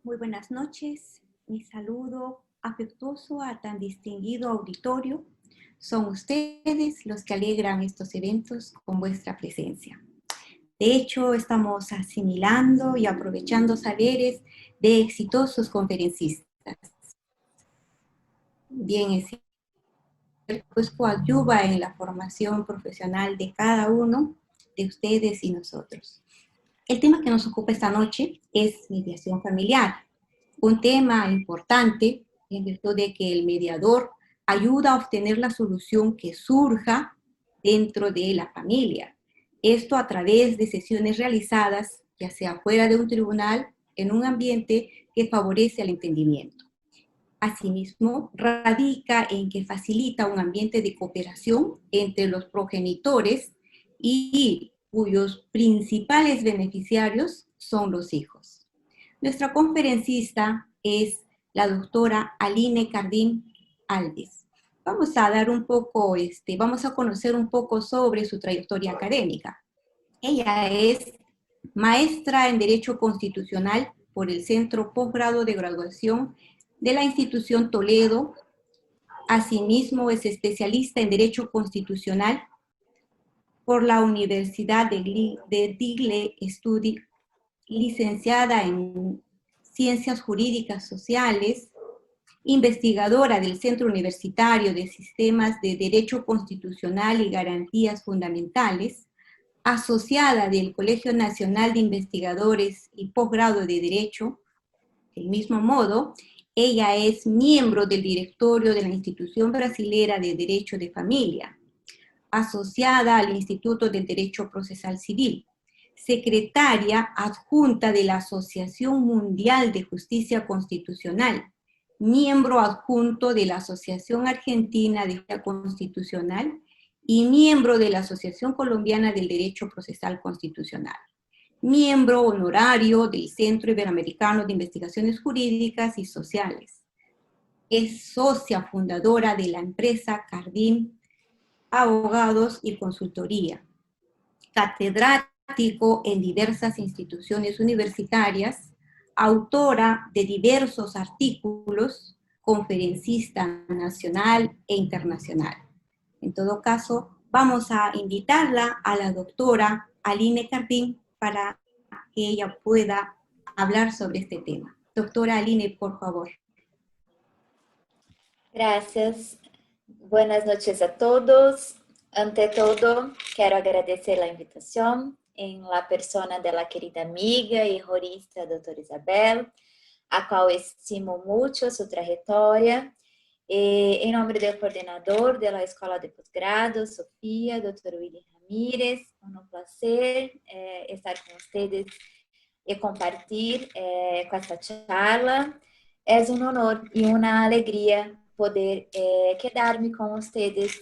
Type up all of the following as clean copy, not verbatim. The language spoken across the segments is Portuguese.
Muy buenas noches. Mi saludo afectuoso a tan distinguido auditorio. Son ustedes los que alegran estos eventos con vuestra presencia. De hecho, estamos asimilando y aprovechando saberes de exitosos conferencistas. Bien, es cierto, pues coadyuva en la formación profesional de cada uno de ustedes y nosotros. El tema que nos ocupa esta noche es mediación familiar, un tema importante en virtud de que el mediador ayuda a obtener la solución que surja dentro de la familia. Esto a través de sesiones realizadas, ya sea fuera de un tribunal, en un ambiente que favorece el entendimiento. Asimismo, radica en que facilita un ambiente de cooperación entre los progenitores y cuyos principales beneficiarios son los hijos. Nuestra conferencista es la doctora Aline Cardín Alves. Vamos a dar un poco, vamos a conocer un poco sobre su trayectoria académica. Ella es maestra en Derecho Constitucional por el Centro Posgrado de Graduación de la Institución Toledo. Asimismo, es especialista en Derecho Constitucional por la Universidad de Digle Studi, licenciada en Ciencias Jurídicas Sociales, investigadora del Centro Universitario de Sistemas de Derecho Constitucional y Garantías Fundamentales, asociada del Colegio Nacional de Investigadores y Posgrado de Derecho. Del mismo modo, ella es miembro del directorio de la Institución Brasilera de Derecho de Familia, asociada al Instituto de Derecho Procesal Civil, secretaria adjunta de la Asociación Mundial de Justicia Constitucional, miembro adjunto de la Asociación Argentina de Justicia Constitucional y miembro de la Asociación Colombiana del Derecho Procesal Constitucional, miembro honorario del Centro Iberoamericano de Investigaciones Jurídicas y Sociales. Es socia fundadora de la empresa Cardín Abogados y Consultoría, catedrático en diversas instituciones universitarias, autora de diversos artículos, conferencista nacional e internacional. En todo caso, vamos a invitarla a la doctora Aline Cardín para que ella pueda hablar sobre este tema. Doctora Aline, por favor. Gracias. Buenas noches a todos. Ante todo, quero agradecer a invitação em la persona de la querida amiga e jurista doutora Isabel, a qual estimo muito sua trajetória. Em nome do coordenador da Escola de Posgrado, Sofia, doutor William Ramírez, um prazer estar com vocês e compartilhar com esta charla. É um honor e uma alegria poder quedar-me com vocês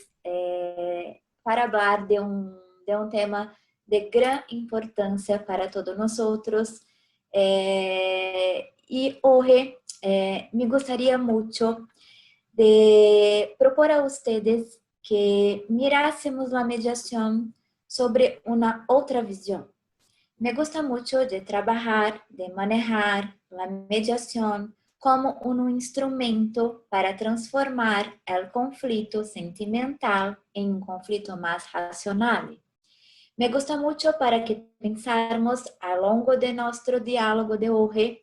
para falar de um tema de grande importância para todos nós outros. E hoje me gostaria muito de propor a vocês que mirássemos a mediação sobre uma outra visão. Me gusta muito de trabalhar, de manejar a mediação como um instrumento para transformar o conflito sentimental em um conflito mais racional. Me gusta muito para que pensarmos ao longo de nosso diálogo de hoje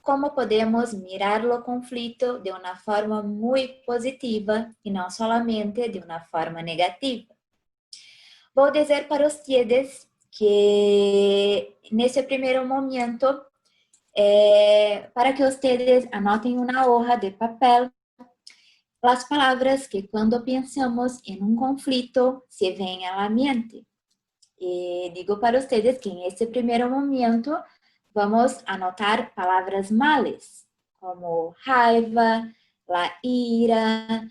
como podemos mirar o conflito de uma forma muito positiva e não somente de uma forma negativa. Vou dizer para vocês que nesse primeiro momento para que vocês anotem uma hoja de papel as palavras que quando pensamos em um conflito se vêm à mente. E digo para vocês que nesse primeiro momento vamos anotar palavras malas, como raiva, la ira,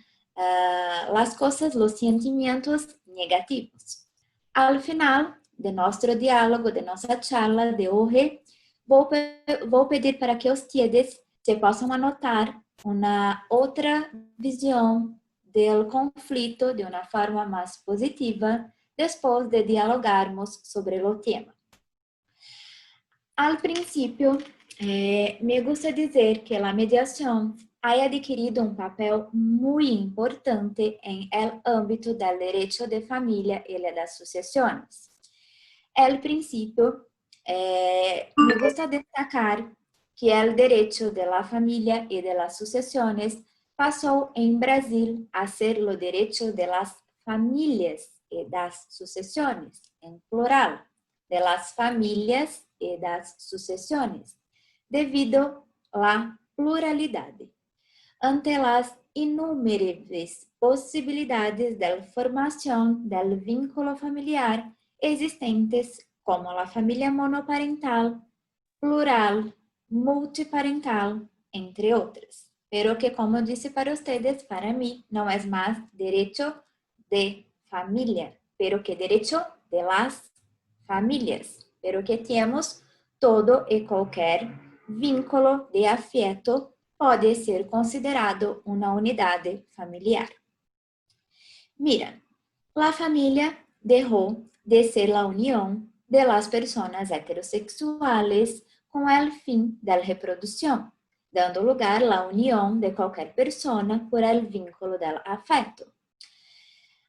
as coisas, os sentimentos negativos. Ao final de nosso diálogo, de nossa charla de hoje, vou pedir para que vocês se possam anotar uma outra visão do conflito de uma forma mais positiva, depois de dialogarmos sobre o tema. Al princípio, Me gusta dizer que a mediação ha adquirido um papel muito importante em el âmbito del derecho de familia y las sucesiones. El principio, me gusta destacar que el derecho de la familia y de las sucesiones pasó en Brasil a ser lo derecho de las familias y das sucesiones, en plural, de las familias y das sucesiones, devido à pluralidade. Ante as inúmeras possibilidades de formação do vínculo familiar existentes, como a família monoparental, plural, multiparental, entre outras. Pero que, como disse para ustedes, para mim, não é mais direito de família, pero que direito de las famílias, pero que temos todo e qualquer vínculo de afeto pode ser considerado uma unidade familiar. Mira, la familia dejó de ser la unión de las personas heterosexuales con el fin de la reproducción, dando lugar a la unión de cualquier persona por el vínculo del afecto.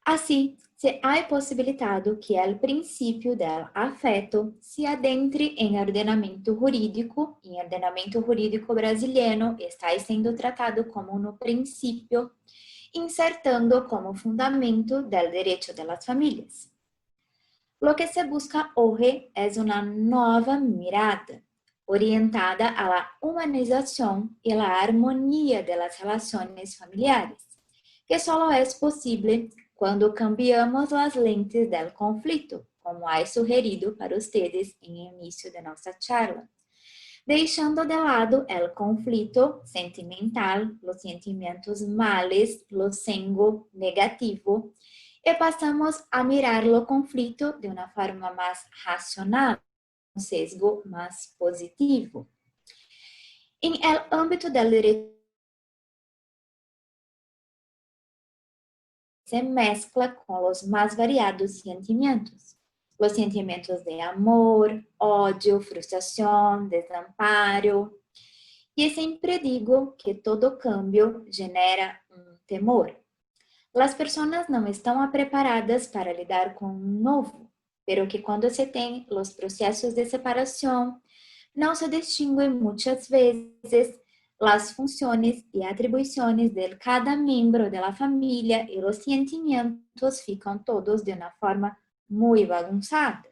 Así, se ha possibilitado que o princípio del afeto se adentre em ordenamento jurídico, e ordenamento jurídico brasileiro está sendo tratado como um princípio, insertando como fundamento del derecho de las familias. Lo que se busca hoje é uma nova mirada, orientada a la humanização e la armonia de las relaciones familiares, que solo é possível quando cambiamos as lentes del conflito, como há sugerido para ustedes em início de nossa charla, deixando de lado o conflito sentimental, os sentimentos males, o sengo negativo, e passamos a mirar o conflito de uma forma mais racional, um sesgo mais positivo. Em el âmbito del direito se mezcla com os mais variados sentimentos. Os sentimentos de amor, ódio, frustração, desamparo. E sempre digo que todo cambio genera um temor. As pessoas não estão preparadas para lidar com o novo, pero que quando se tem os processos de separação, não se distinguem muitas vezes las funciones y atribuciones de cada miembro de la familia y los sentimientos fican todos de una forma muy bagunzada.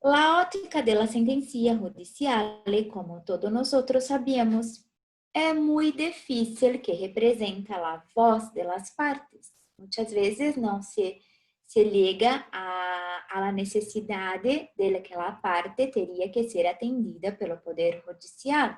La ótica de la sentencia judicial, como todos nosotros sabemos, é muito difícil que representa a voz de las partes. Muitas vezes não se liga a la necessidade de que a parte teria que ser atendida pelo Poder Judicial.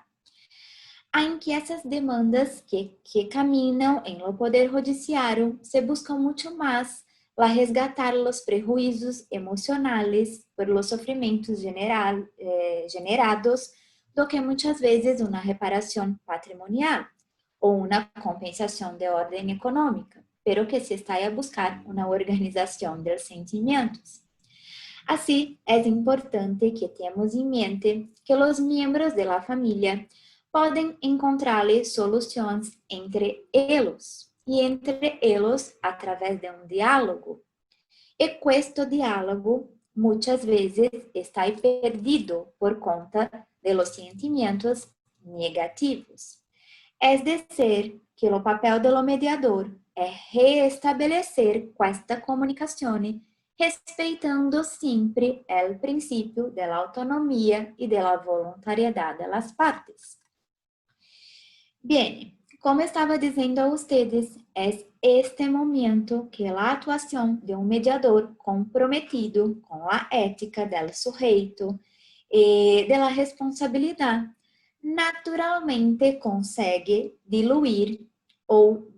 Em que essas demandas que caminham em lo Poder Judiciário se buscam muito mais a resgatar os prejuízos emocionais por los sofrimentos generados do que muitas vezes uma reparação patrimonial ou uma compensação de ordem econômica, pero que se está a buscar uma organização dos sentimentos. Assim, é importante que tenhamos em mente que os membros da família podem encontrar soluções entre eles e entre eles através de um diálogo. E este diálogo muitas vezes está perdido por conta de los sentimentos negativos. É decir, que o papel do mediador é reestabelecer esta comunicação, respeitando sempre o princípio da autonomia e da voluntariedade das partes. Bem, como estava dizendo a ustedes, é este momento que a atuação de um mediador comprometido com a ética do sujeito e da responsabilidade naturalmente consegue diluir ou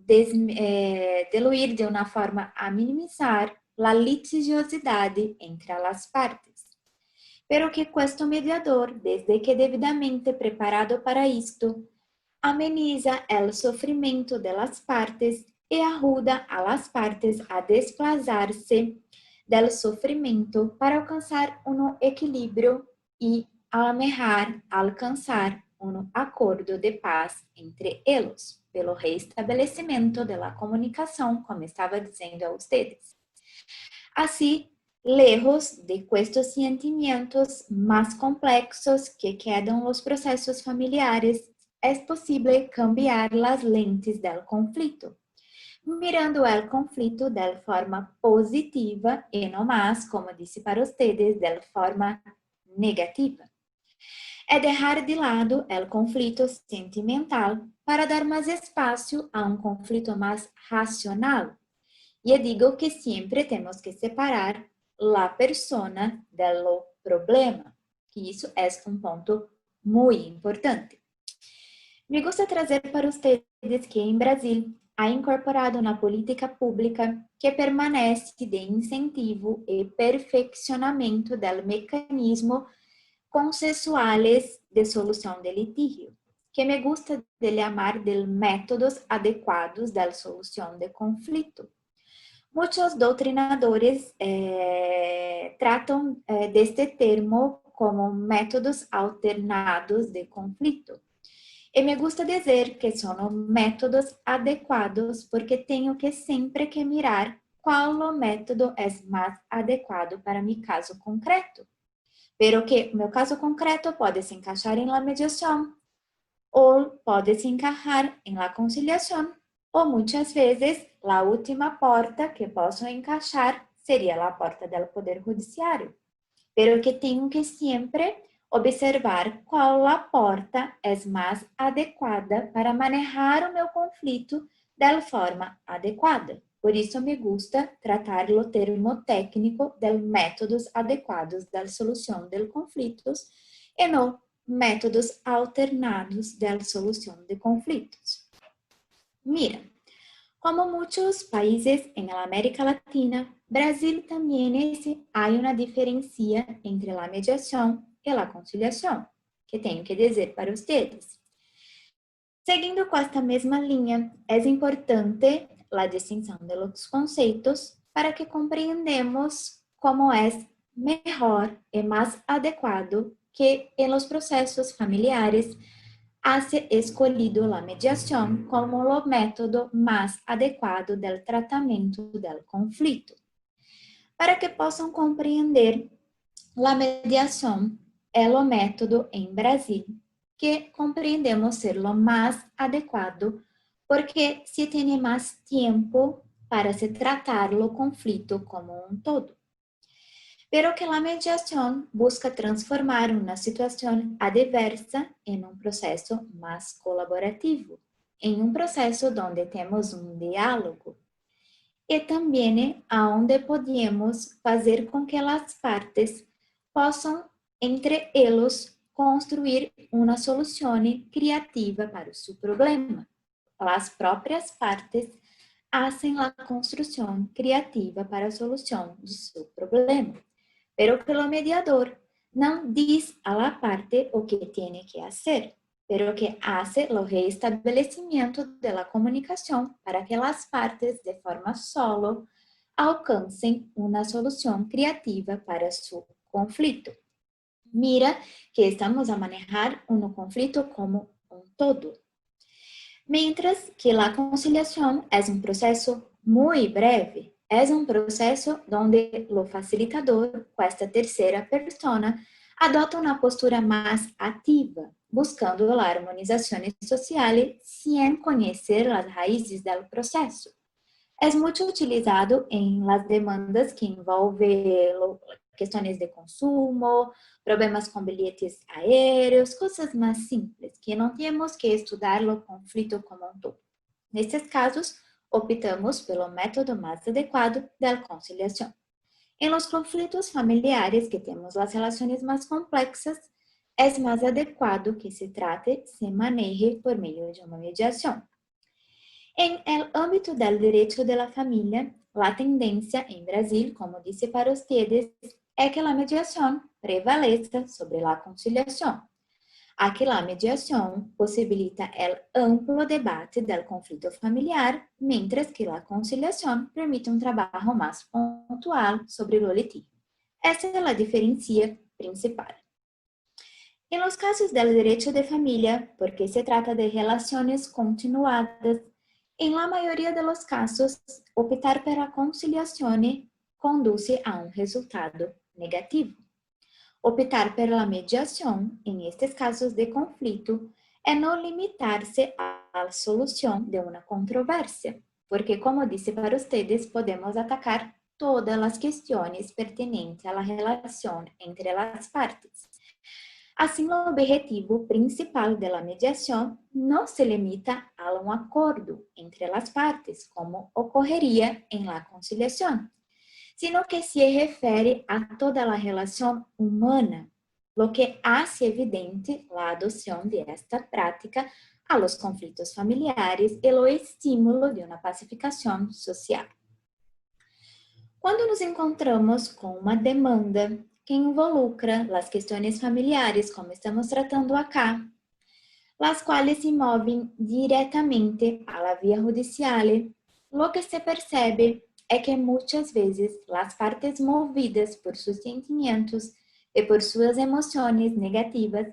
diluir de uma forma a minimizar a litigiosidade entre as partes. Pero que este mediador, desde que devidamente preparado para isto, ameniza o sofrimento das partes e ajuda a las partes a desplazar-se do sofrimento para alcançar um equilíbrio e a alcançar um acordo de paz entre eles, pelo reestabelecimento da comunicação, como estava dizendo a vocês. Assim, lejos de estes sentimentos mais complexos que quedam os processos familiares, é possível cambiar as lentes do conflito, mirando o conflito de forma positiva e não mais, como disse para vocês, de forma negativa. É deixar de lado o conflito sentimental para dar mais espaço a um conflito mais racional. E digo que sempre temos que separar a persona do problema, que isso é um ponto muito importante. Me gusta trazer para vocês que em Brasil há incorporado uma política pública que permanece de incentivo e perfeccionamento do mecanismo consensuales de solução de litígio, que me gusta de chamar de métodos adequados da solução de conflito. Muitos doutrinadores tratam deste termo como métodos alternados de conflito. E me gusta dizer que são métodos adequados porque tenho que sempre que mirar qual o método é mais adequado para meu caso concreto. Pero que meu caso concreto pode se encaixar em la mediação, ou pode se encaixar em la conciliação, ou muitas vezes a última porta que posso encaixar seria a porta do Poder Judiciário. Pero que tenho que sempre observar qual a porta é mais adequada para manejar o meu conflito da forma adequada. Por isso me gusta tratar o termo técnico de métodos adequados da solução de conflitos e não métodos alternados da solução de conflitos. Mira, como muitos países em América Latina, Brasil também há uma diferença entre a mediação e a conciliação, que tenho que dizer para vocês. Seguindo com esta mesma linha, é importante a distinção de los conceitos para que compreendamos como é melhor e mais adequado que em los processos familiares hace escolhido a mediação como o método mais adequado do tratamento do conflito. Para que possam compreender, a mediação é o método em Brasil que compreendemos ser o mais adequado porque se tem mais tempo para se tratar o conflito como um todo. Pero que a mediação busca transformar uma situação adversa em um processo mais colaborativo, em um processo onde temos um diálogo e também aonde podemos fazer com que as partes possam entre eles construir uma solução criativa para o seu problema. As próprias partes fazem a construção criativa para a solução de seu problema. Pero que o mediador não diz a la parte o que tem que fazer, pero que hace o reestabelecimento de la comunicação para que as partes de forma solo alcancem uma solução criativa para seu conflito. Mira que estamos a manejar um conflito como um todo. Mientras que a conciliação é um processo muito breve, é um processo onde o facilitador, com esta terceira persona, adota uma postura mais ativa, buscando a harmonização social sem conhecer as raízes do processo. É muito utilizado em las demandas que envolvem questões de consumo, problemas com bilhetes aéreos, coisas mais simples, que não temos que estudar o conflito como um todo. Nesses casos, optamos pelo método mais adequado da conciliação. Em los conflitos familiares que temos as relações mais complexas, é mais adequado que se maneje por meio de uma mediação. Em el âmbito do direito da família, a tendência em Brasil, como disse para vocês, é que a mediação prevaleça sobre a conciliação. Aqui a mediação possibilita o amplo debate do conflito familiar, mientras que a conciliação permite um trabalho mais pontual sobre o litígio. Essa é a diferença principal. En los casos del derecho de familia, porque se trata de relaciones continuadas, en la mayoría de los casos, optar por la conciliación conduce a un resultado negativo. Optar por la mediación en estos casos de conflicto es no limitarse a la solución de una controversia, porque como dice para ustedes, podemos atacar todas las cuestiones pertinentes a la relación entre las partes. Assim, o objetivo principal da mediação não se limita a um acordo entre as partes, como ocorreria em la conciliação, sino que se refere a toda a relação humana, lo que hace evidente a adoção de esta prática a los conflitos familiares e o estímulo de uma pacificação social. Quando nos encontramos com uma demanda que involucra as questões familiares, como estamos tratando acá, las quais se movem diretamente a la via judicial, lo que se percebe é que muitas vezes as partes movidas por seus sentimentos e por suas emoções negativas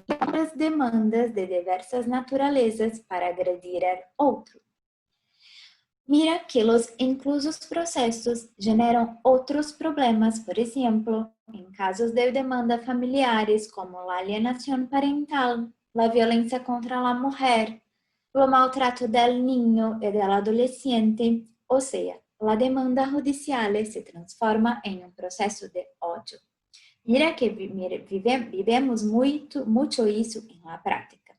as demandas de diversas naturezas para agredir ao outro. Mira que os inclusos processos geram outros problemas, por exemplo, em casos de demanda familiares, como a alienação parental, a violência contra a mulher, o maltrato del niño e del adolescente, ou seja, a demanda judicial se transforma em um processo de ódio. Mira que vivemos muito isso na prática.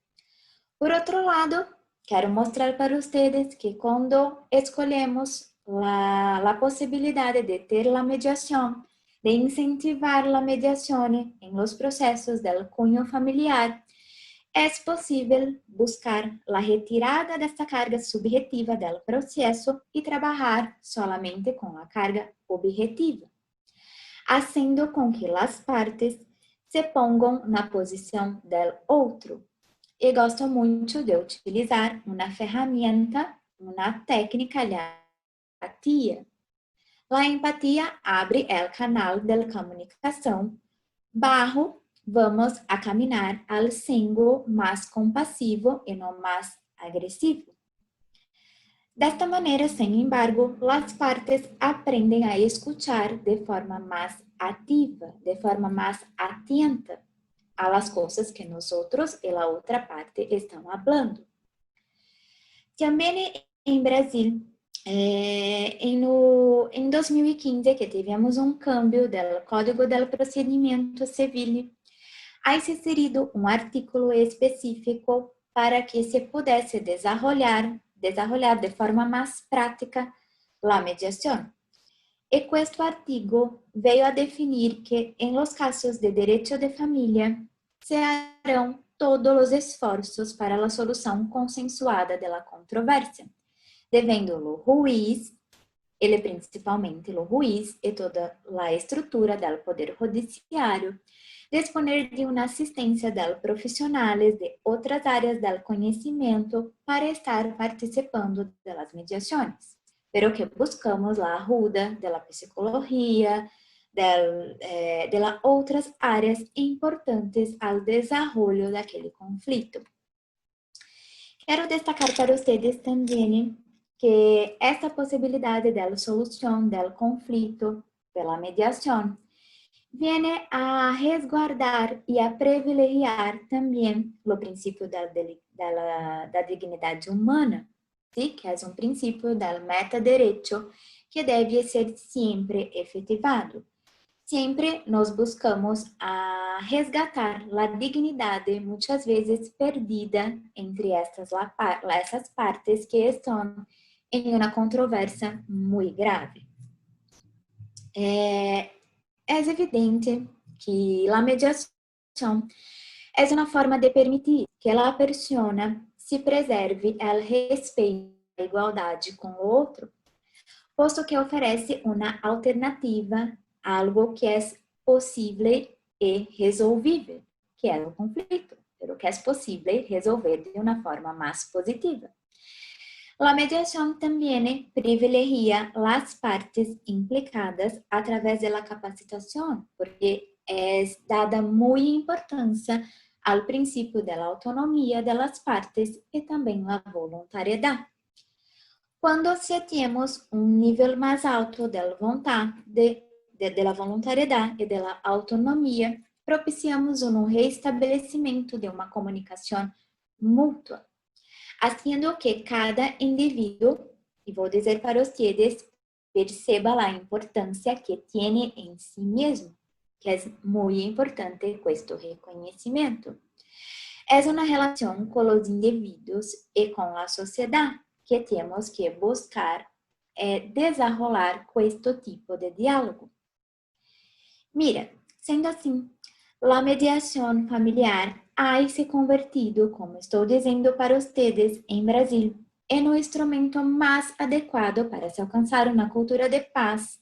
Por outro lado, quero mostrar para vocês que quando escolhemos a possibilidade de ter a mediação, de incentivar a mediação em los processos del cunho familiar, é possível buscar a retirada desta carga subjetiva do processo e trabalhar solamente com a carga objetiva, fazendo com que as partes se pongam na posição do outro. E gosto muito de utilizar uma ferramenta, uma técnica de empatia. A empatia abre o canal de comunicação, vamos a caminhar al sengo mais compassivo e não mais agressivo. Desta maneira, sem embargo, as partes aprendem a escuchar de forma mais ativa, de forma mais atenta a las cosas que nosotros y la otra parte están hablando. También en Brasil, em 2015, que tivemos um cambio do Código del Procedimento Civil, há se inserido um artículo específico para que se pudesse desenvolver de forma mais prática a mediação. E este artigo veio a definir que, em los casos de direito de família, se harão todos os esforços para a solução consensuada da controvérsia, devendo o juiz, ele principalmente o juiz e toda a estrutura do poder judiciário, disponer de uma assistência de profissionais de outras áreas do conhecimento para estar participando das mediações. Pero que buscamos a ajuda da psicologia, de outras áreas importantes ao desenvolvimento daquele conflito. Quero destacar para vocês também que esta possibilidade de solução do conflito pela mediação viene a resguardar e a privilegiar também o princípio da dignidade humana, ¿sí? Que é um princípio do metadireito que deve ser sempre efetivado. Sempre nós buscamos a resgatar a dignidade, muitas vezes perdida entre essas partes que estão em uma controvérsia muito grave. É evidente que a mediação é uma forma de permitir que a pessoa se preserve o respeito e a igualdade com o outro, posto que oferece uma alternativa a algo que é possível e resolvível, que é o conflito, pero que é possível resolver de uma forma mais positiva. A mediação também privilegia as partes implicadas através da capacitação, porque es dada muy importancia al principio de la autonomía de las partes y también la voluntariedad. Cuando sentimos un nivel más alto de la voluntad, de la voluntariedad y de la autonomía, propiciamos un restablecimiento de una comunicación mutua, haciendo que cada individuo, y voy a decir para ustedes, perceba la importancia que tiene en sí mismo, que es muy importante este reconocimiento. Es una relación con los individuos y con la sociedad que tenemos que buscar desarrollar con este tipo de diálogo. Mira, sendo assim, a mediação familiar ha se convertido, como estou dizendo para vocês, em Brasil, em um instrumento mais adequado para se alcançar uma cultura de paz.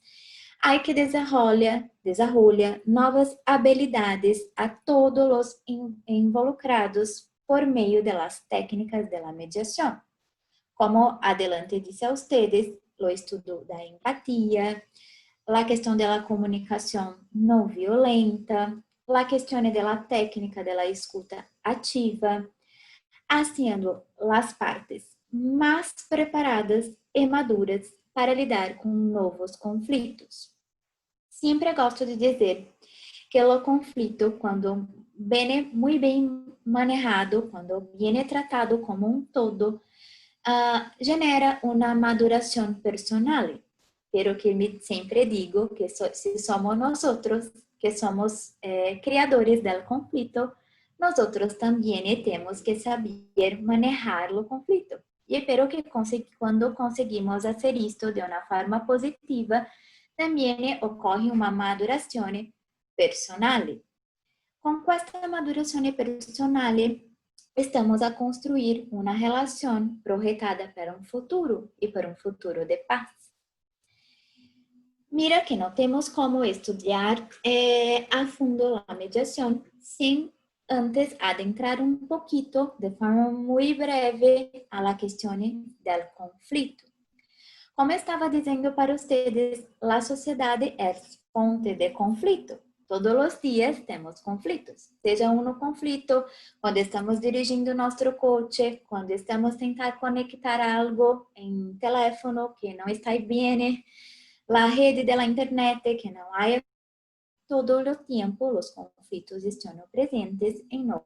Há que desarrollar novas habilidades a todos os involucrados por meio das técnicas de mediação. Como adelante disse a vocês, o estudo da empatia, a questão da comunicação não violenta, a questão da técnica da escuta ativa, haciendo as partes mais preparadas e maduras para lidar com novos conflitos. Sempre gosto de dizer que o conflito, quando viene muito bem manejado, quando viene tratado como um todo, genera uma maduração personal. Pero que sempre digo que se somos nosotros que somos criadores del conflito, nosotros también temos que saber manejar o conflito. E espero que quando conseguimos fazer isto de uma forma positiva, também ocorre uma maduração personal. Com esta maduração personal, estamos a construir uma relação projetada para um futuro e para um futuro de paz. Mira que não temos como estudar a fundo a mediação sem antes adentrar um pouquinho, de forma muito breve, a la questão do conflito. Como estava dizendo para vocês, a sociedade é fonte de conflito. Todos os dias temos conflitos. Seja um conflito quando estamos dirigindo nosso coche, quando estamos tentando conectar algo em teléfono que não está bem, a rede da internet que não há. Todo o tempo os conflitos estão presentes em nós.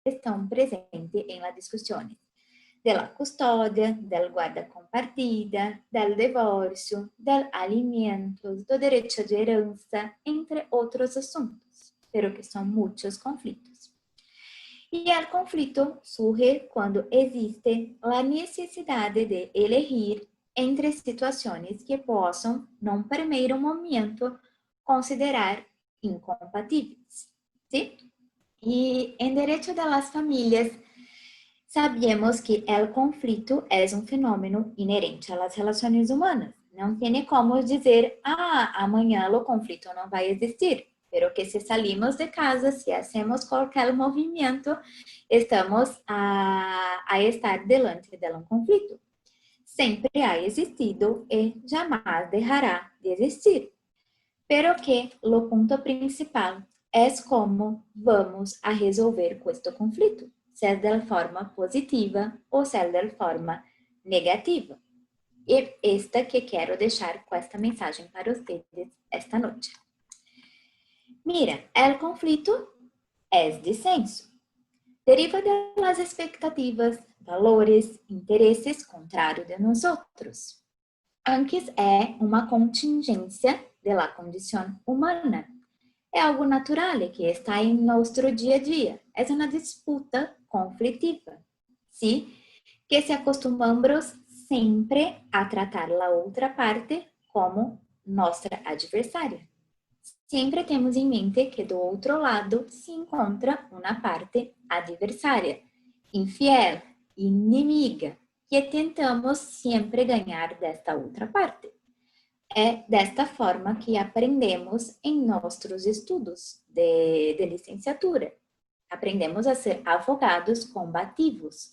Estão presentes em las discussões da custódia, do guarda compartida, do divórcio, do alimentos, do direito de herança, entre outros assuntos, pero que são muitos conflitos. E o conflito surge quando existe a necessidade de elegir entre situações que possam, num primeiro momento, considerar incompatíveis. ¿Sí? E em direito das famílias, sabemos que o conflito é um fenômeno inerente às relações humanas. Não tem como dizer, amanhã o conflito não vai existir. Pero que se salimos de casa, se hacemos qualquer movimento, estamos a estar delante de um conflito. Sempre ha existido e jamais deixará de existir. Pero que o ponto principal é como vamos a resolver este conflito, se de forma positiva ou se de forma negativa. E esta que quero deixar com esta mensagem para vocês esta noite. Mira, el conflito es disenso. Deriva de las expectativas, valores, intereses contrários de nosotros. Antes é uma contingência de la condição humana. É algo natural que está em nosso dia a dia. É uma disputa conflitiva. ¿Sí? Que se acostumamos sempre a tratar a outra parte como nossa adversária. Sempre temos em mente que do outro lado se encontra uma parte adversária, infiel, inimiga, que tentamos sempre ganhar desta outra parte. É desta forma que aprendemos em nossos estudos de licenciatura. Aprendemos a ser advogados combativos.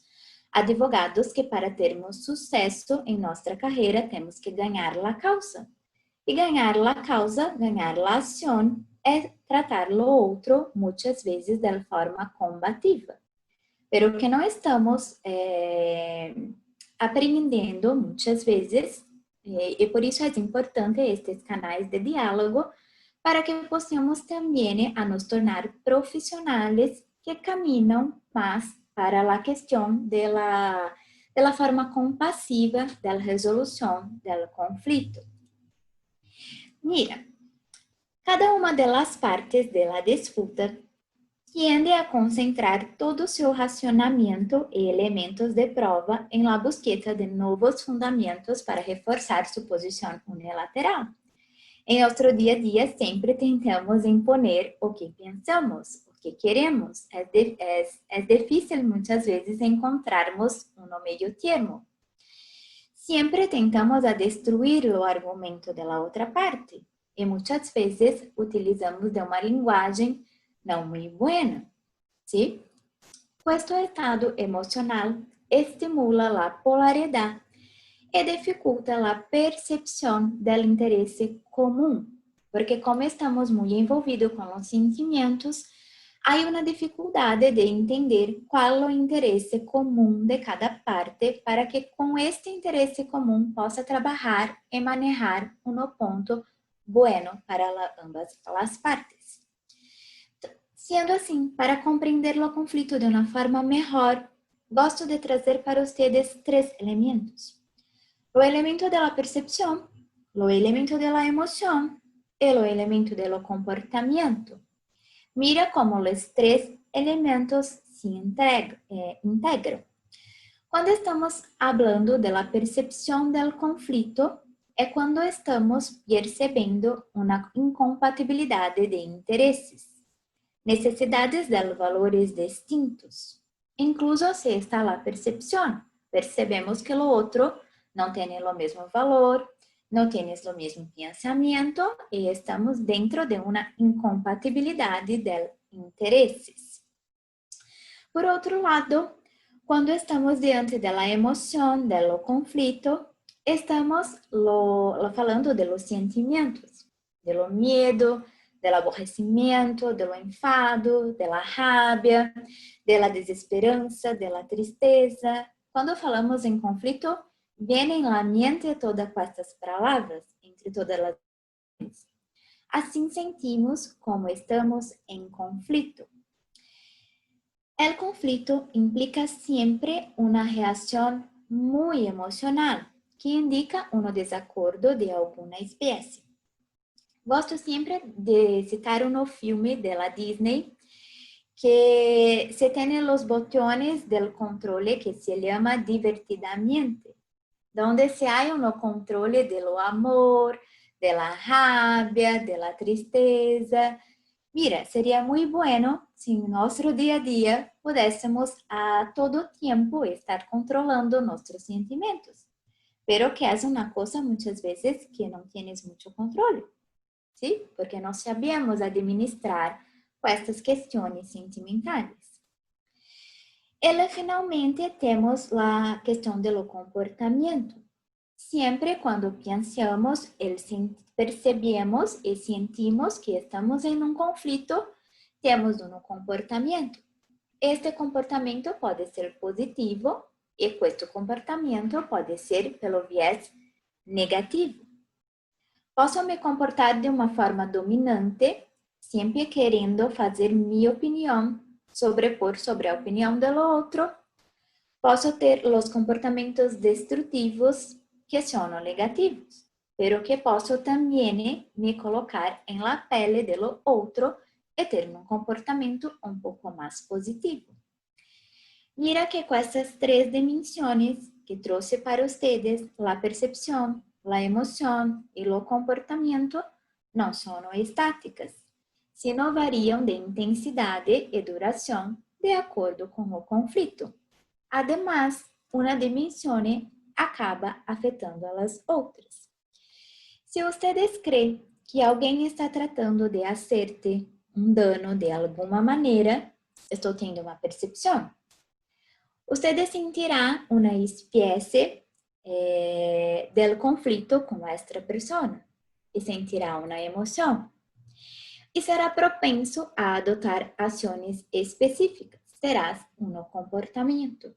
Advogados que para termos sucesso em nossa carreira temos que ganhar a causa. E ganhar a causa, ganhar a ação, é tratar o outro muitas vezes de forma combativa. Pero que não estamos aprendendo muitas vezes, e por isso é importante estes canais de diálogo, para que possamos também a nos tornar profissionais que caminham mais para a questão de la forma compassiva da resolução do conflito. Mira, cada uma das partes da disputa tiende a concentrar todo o seu racionamento e elementos de prova em la busqueta de novos fundamentos para reforçar sua posição unilateral. Em nosso dia a dia, sempre tentamos imponer o que pensamos, o que queremos. É difícil muitas vezes encontrarmos um meio termo. Sempre tentamos a destruir o argumento da outra parte e muitas vezes utilizamos de uma linguagem não muito boa, ¿sí? Este estado emocional estimula a polaridade e dificulta a percepção do interesse comum, porque como estamos muito envolvidos com os sentimentos, há uma dificuldade de entender qual é o interesse comum de cada parte para que com este interesse comum possa trabalhar e manejar um ponto bueno para ambas as partes. Sendo assim, para compreender o conflito de uma forma melhor, gosto de trazer para vocês 3 elementos. O elemento da percepção, o elemento da emoção e o elemento do comportamento. Mira como os 3 elementos se integram. Quando estamos falando da percepção do conflito, é quando estamos percebendo uma incompatibilidade de interesses, necessidades de valores distintos. Incluso se está a percepção, percebemos que o outro não tem o mesmo valor, não tem o mesmo pensamento e estamos dentro de uma incompatibilidade de interesses. Por outro lado, quando estamos diante da emoção, do conflito, estamos falando de los sentimentos, do medo, do aborrecimento, do enfado, da raiva, da desesperança, da tristeza. Quando falamos em conflito, vêm à mente todas estas palavras, entre todas as. Assim sentimos como estamos em conflito. O conflito implica sempre uma reação muito emocional, que indica um desacordo de alguma espécie. Gosto sempre de citar um filme da Disney que se tem os botões do controle que se chama Divertidamente, onde se há um controle do amor, da raiva, da tristeza. Mira, seria muito bueno se em nosso dia a dia pudéssemos a todo tempo estar controlando nossos sentimentos, pero que é uma coisa muitas vezes que não tienes muito controle. ¿Sí? Porque não sabemos administrar com estas questões sentimentais. E finalmente temos a questão do comportamento. Sempre quando pensamos, percebemos e sentimos que estamos em um conflito, temos um comportamento. Este comportamento pode ser positivo e este comportamento pode ser pelo viés negativo. Posso me comportar de uma forma dominante, sempre querendo fazer minha opinião, sobrepor sobre a opinião do outro. Posso ter os comportamentos destrutivos, que são negativos, pero que posso também me colocar em la pele do outro e ter um comportamento um pouco mais positivo. Mira que com essas 3 dimensões que trouxe para vocês, a percepção, a emoção e o comportamento não são estáticas, sino variam de intensidade e duração de acordo com o conflito. Además, uma dimensão acaba afetando as outras. Se vocês creem que alguém está tratando de hacerte um dano de alguma maneira, estou tendo uma percepção. Ustedes sentirán una especie del conflicto con esta persona y sentirá una emoción. Y será propenso a adoptar acciones específicas. Terás un comportamiento.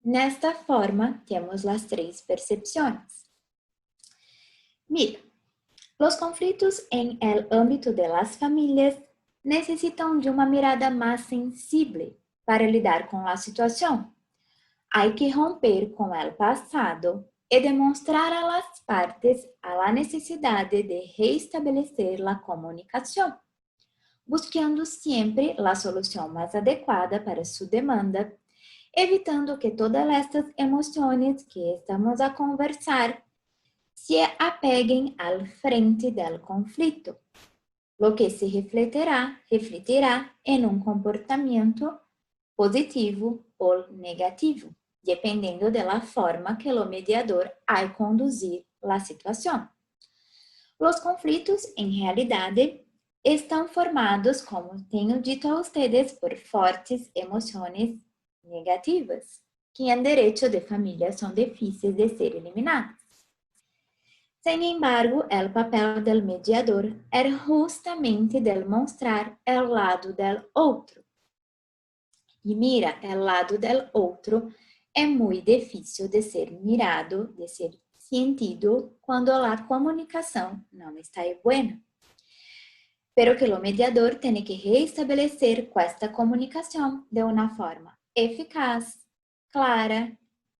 Nesta forma, temos as 3 percepções. Mira, os conflitos em el âmbito de las famílias necessitam de uma mirada mais sensível para lidar com a situação. Há que romper com o passado e demonstrar a las partes a necessidade de reestabelecer a comunicação, buscando sempre a solução mais adequada para sua demanda, evitando que todas estas emoções que estamos a conversar se apeguem al frente del conflito, lo que se refletirá em um comportamento positivo ou negativo, dependendo da forma que o mediador há de conduzir a situação. Os conflitos, em realidade, estão formados, como tenho dito a ustedes, por fortes emoções negativas, que em direito de família são difíceis de ser eliminadas. Sin embargo, o papel do mediador é justamente demonstrar o lado do outro. E mira, o lado do outro é muito difícil de ser mirado, de ser sentido, quando a comunicação não está boa. Pero que o mediador tem que reestabelecer esta comunicação de uma forma eficaz, clara,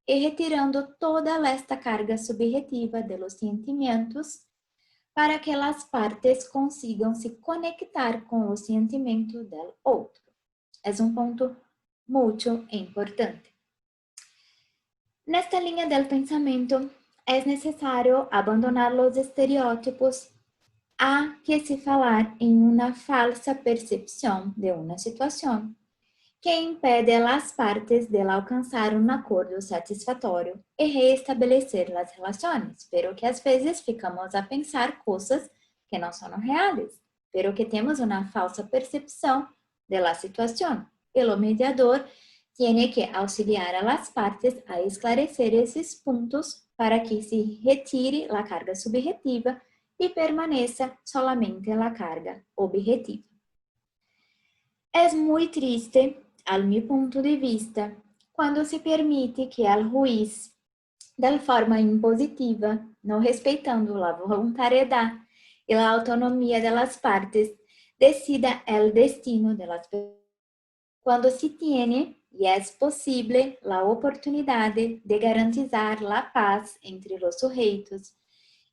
e retirando toda esta carga subjetiva de los sentimentos para que as partes consigam se conectar com o sentimento do outro. É um ponto muito importante. Nesta linha do pensamento, é necessário abandonar os estereótipos. Há que se falar em uma falsa percepção de uma situação que impede as partes de alcançar um acordo satisfatório e reestabelecer as relações, pero que às vezes ficamos a pensar coisas que não são reais, pero que temos uma falsa percepção da situação. E o mediador tem que auxiliar a las partes a esclarecer esses pontos para que se retire a carga subjetiva e permaneça solamente a carga objetiva. É muito triste, ao meu ponto de vista, quando se permite que o juiz, de forma impositiva, não respeitando a voluntariedade e a autonomia das partes, decida o destino das pessoas. Quando se tem, e é possível, a oportunidade de garantizar a paz entre os sujeitos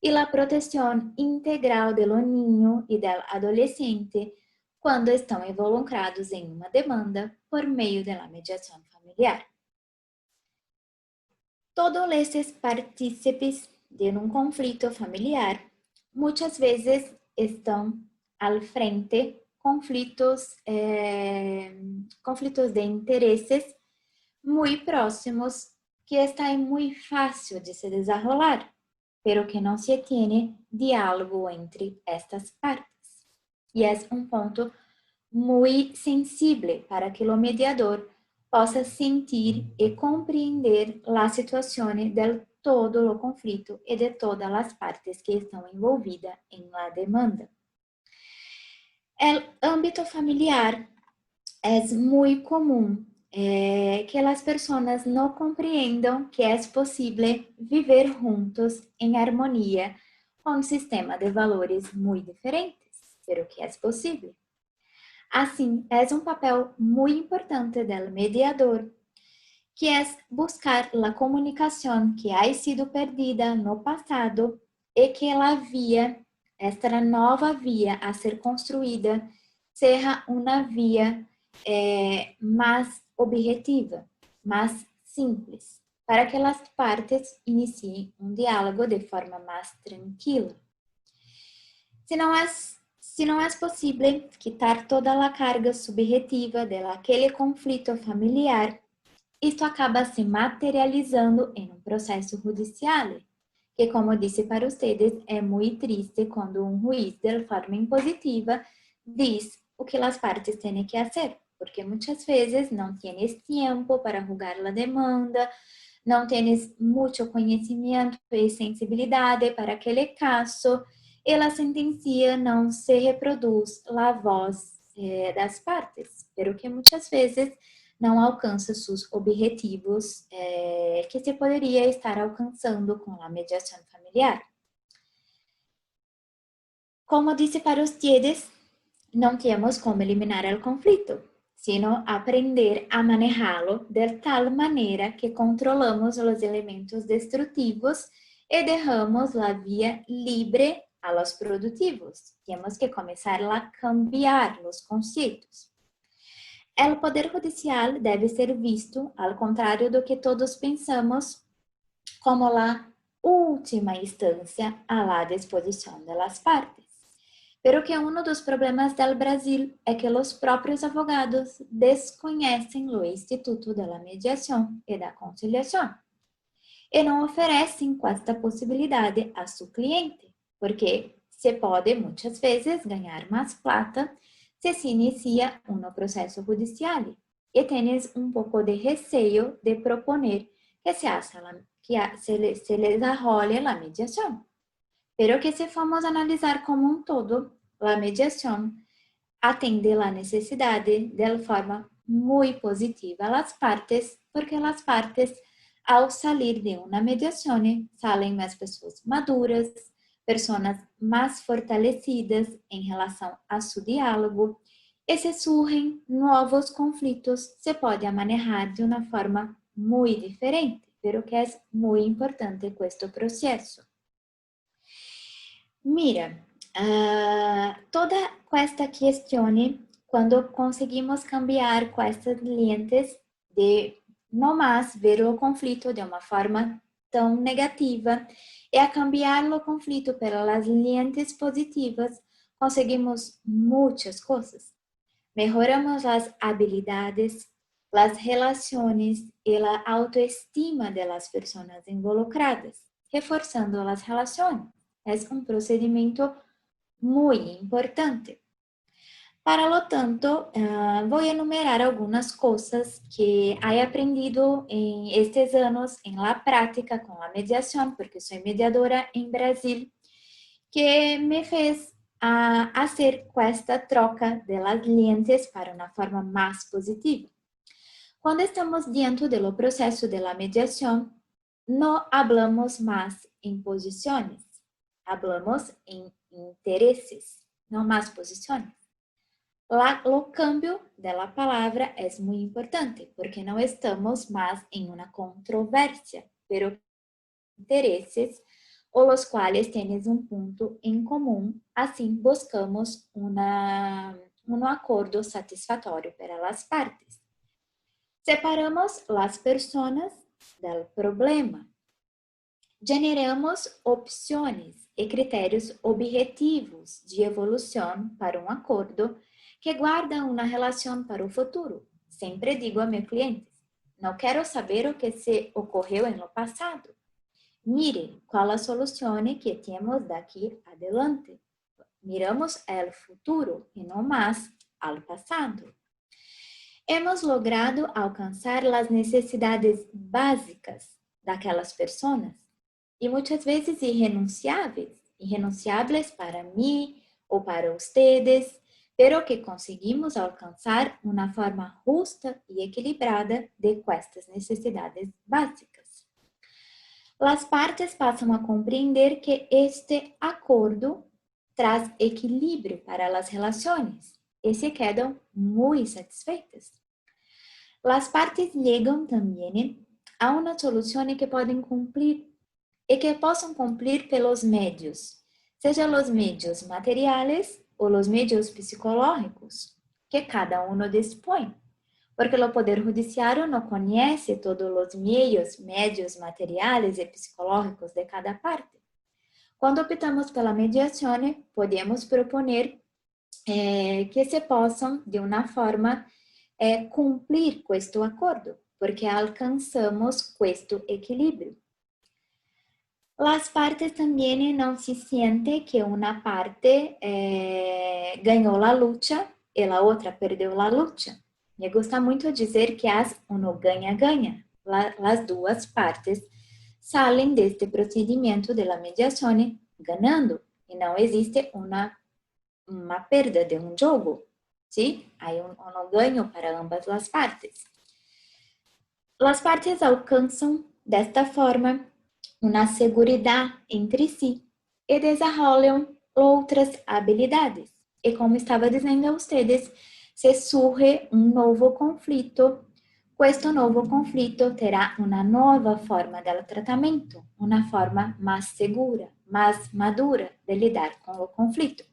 e a proteção integral do niño e do adolescente, quando estão involucrados em uma demanda por meio da mediação familiar. Todos esses partícipes de um conflito familiar muitas vezes estão al frente conflitos de interesses muito próximos que está muito fácil de se desenrolar, pero que não se tem diálogo entre estas partes. E é um ponto muito sensível para que o mediador possa sentir e compreender a situação de todo o conflito e de todas as partes que estão envolvidas em la demanda. O âmbito familiar é muito comum que as pessoas não compreendam que é possível viver juntos em harmonia com um sistema de valores muito diferentes, pero que é possível. Assim, é um papel muito importante do mediador, que é buscar a comunicação que ha sido perdida no passado e que a via, esta nova via a ser construída, seja uma via mais objetiva, mais simples, para que as partes iniciem um diálogo de forma mais tranquila. Se não é possível quitar toda a carga subjetiva daquele conflito familiar, isto acaba se materializando em um processo judicial, que, como disse para vocês, é muito triste quando um juiz, de forma impositiva, diz o que as partes têm que fazer, porque muchas veces no tienes tiempo para jugar la demanda, no tienes mucho conocimiento y sensibilidad para aquel caso, y la sentencia no se reproduce la voz das partes, pero que muchas veces não alcança sus objetivos que se poderia estar alcançando com a mediação familiar. Como disse para ustedes, não temos como eliminar o conflito, sino aprender a manejá-lo de tal maneira que controlamos os elementos destrutivos e deixamos a via livre a los produtivos. Temos que começar a cambiar os conceitos. O Poder Judicial deve ser visto, ao contrário do que todos pensamos, como a última instância a la disposição de las partes. Pero que um dos problemas do Brasil é que os próprios advogados desconhecem o Instituto da Mediação e da Conciliação e não oferecem esta possibilidade a seu cliente, porque se pode muitas vezes ganhar mais plata se inicia um processo judicial e tienes um pouco de receio de proponer que se les arrole a mediação. Pero que se formos analisar como um todo, a mediação atende a necessidade de forma muito positiva às partes, porque as partes, ao sair de uma mediação, saem mais pessoas maduras, pessoas mais fortalecidas em relação a seu diálogo, e se surgem novos conflitos, se pode manejar de uma forma muito diferente, pero que é muito importante este processo. Mira, toda esta questão, quando conseguimos cambiar com estas lentes de não mais ver o conflito de uma forma tão negativa e a cambiar o conflito pelas lentes positivas, conseguimos muitas coisas. Mejoramos as habilidades, as relações e a autoestima de las pessoas involucradas, reforçando as relações. É um procedimento muito importante. Para lo tanto, vou enumerar algumas coisas que he aprendido em estes anos em la prática com a mediação, porque sou mediadora em Brasil, que me fez a fazer esta troca de las lentes para uma forma mais positiva. Quando estamos dentro do processo de la mediação, não hablamos mais em posições, hablamos em interesses, não mais posições. O cambio da palavra é muito importante, porque não estamos mais em uma controvérsia, pero interesses, ou os quais têm um ponto em comum, assim buscamos um acordo satisfatório para as partes. Separamos as pessoas do problema. Generamos opções e critérios objetivos de evolução para um acordo que guarda uma relação para o futuro. Sempre digo a meus clientes, não quero saber o que se ocorreu no passado. Mire qual a solução que temos daqui adelante. Miramos o futuro e não mais ao passado. Hemos logrado alcançar as necessidades básicas daquelas pessoas e muitas vezes irrenunciáveis para mim ou para ustedes, pero que conseguimos alcançar uma forma justa e equilibrada de estas necessidades básicas. As partes passam a compreender que este acordo traz equilíbrio para as relações e se quedam muito satisfeitas. As partes chegam também a uma solução que podem cumprir e que possam cumprir pelos médios, seja os médios materiais ou os médios psicológicos que cada um dispõe, porque o Poder Judiciário não conhece todos os médios materiais e psicológicos de cada parte. Quando optamos pela mediação, podemos proponer que se possam, de uma forma, cumprir com este acordo, porque alcançamos este equilíbrio. As partes também não se sentem que uma parte ganhou a luta e a outra perdeu a luta. Me gusta muito dizer que há um ganha-ganha. As duas partes saem deste procedimento de la mediação ganhando e não existe uma perda de um jogo, ¿sí? Hay un ganho para ambas as partes. As partes alcançam, desta forma, uma segurança entre si e desenvolvem outras habilidades. E como estava dizendo a vocês, se surge um novo conflito, este novo conflito terá uma nova forma de tratamento, uma forma mais segura, mais madura de lidar com o conflito.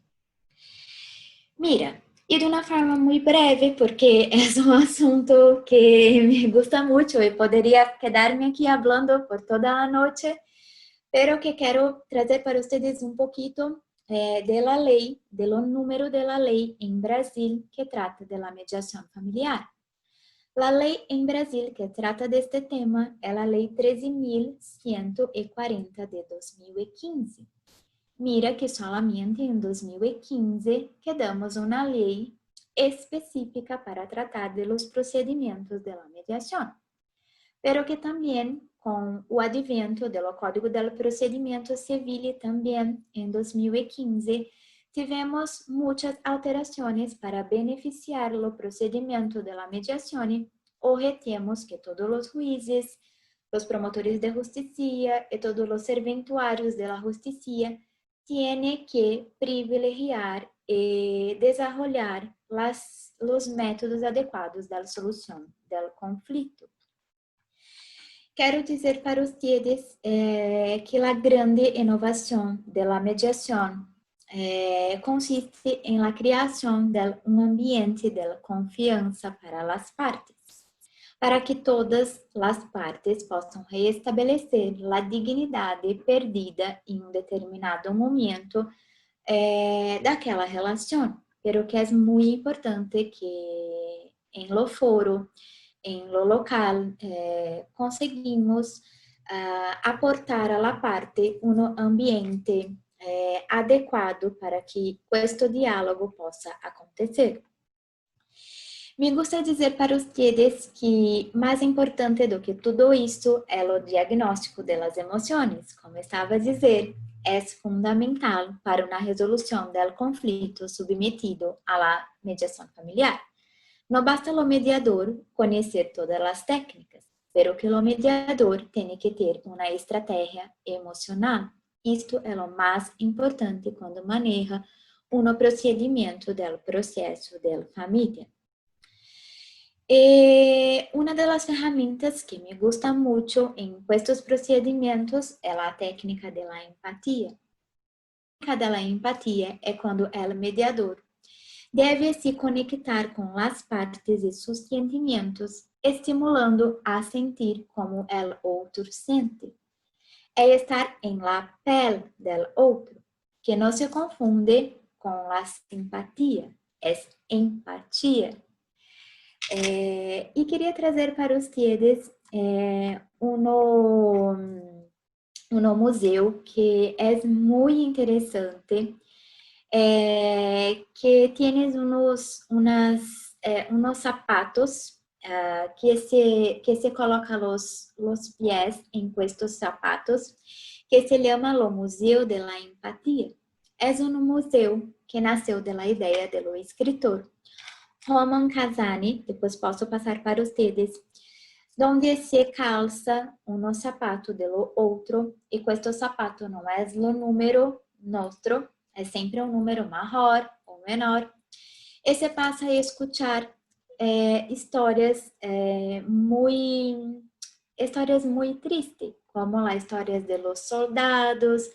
Mira, e de uma forma muito breve, porque é um assunto que me gusta muito e poderia quedar-me aqui falando por toda a noite, pero que quero trazer para vocês um pouquinho de la lei, do número de la lei em Brasil que trata de la mediação familiar. A lei em Brasil que trata deste tema é a Lei 13.140 de 2015. Mira que solamente em 2015 quedamos uma lei específica para tratar de los procedimentos de la mediação, pero que também com o advento do Código del Procedimento Civil também em 2015 tivemos muitas alterações para beneficiar o procedimento de la mediação. Hoje temos que todos os juízes, os promotores de justiça e todos os serventuários de la justiça tiene que privilegiar e desarrollar os métodos adequados da solução do conflito. Quero dizer para vocês que a grande inovação da mediação consiste em la criação de um ambiente de confiança para as partes, para que todas as partes possam reestabelecer a dignidade perdida em um determinado momento daquela relação, pero que é muito importante que em lo foro, em lo local, conseguimos aportar a la parte um ambiente adequado para que este diálogo possa acontecer. Me gusta dizer para vocês que mais importante do que tudo isto é o diagnóstico das emoções. Como estava a dizer, é fundamental para uma resolução do conflito submetido à mediação familiar. Não basta o mediador conhecer todas as técnicas, pero que o mediador tem que ter uma estratégia emocional. Isto é o mais importante quando maneja um procedimento do processo da família. Una de las ferramentas que me gusta mucho en estos procedimientos es la técnica de la empatía. La técnica de la empatía es cuando el mediador debe se conectar con las partes y sus sentimientos, estimulando a sentir como el otro siente. Es estar en la piel del otro, que no se confunde con la simpatía, es empatía. E queria trazer para vocês um museu que é muito interessante, que tem unos zapatos que se coloca los pies em estos zapatos, que se chama o Museu de la Empatia. É um museu que nasceu da ideia do escritor Roman Casani, depois posso passar para vocês, onde se calça um sapato do outro, e este sapato não é o número nosso, é sempre um número maior ou menor, e se passa a escutar histórias muito tristes, como as histórias de los soldados,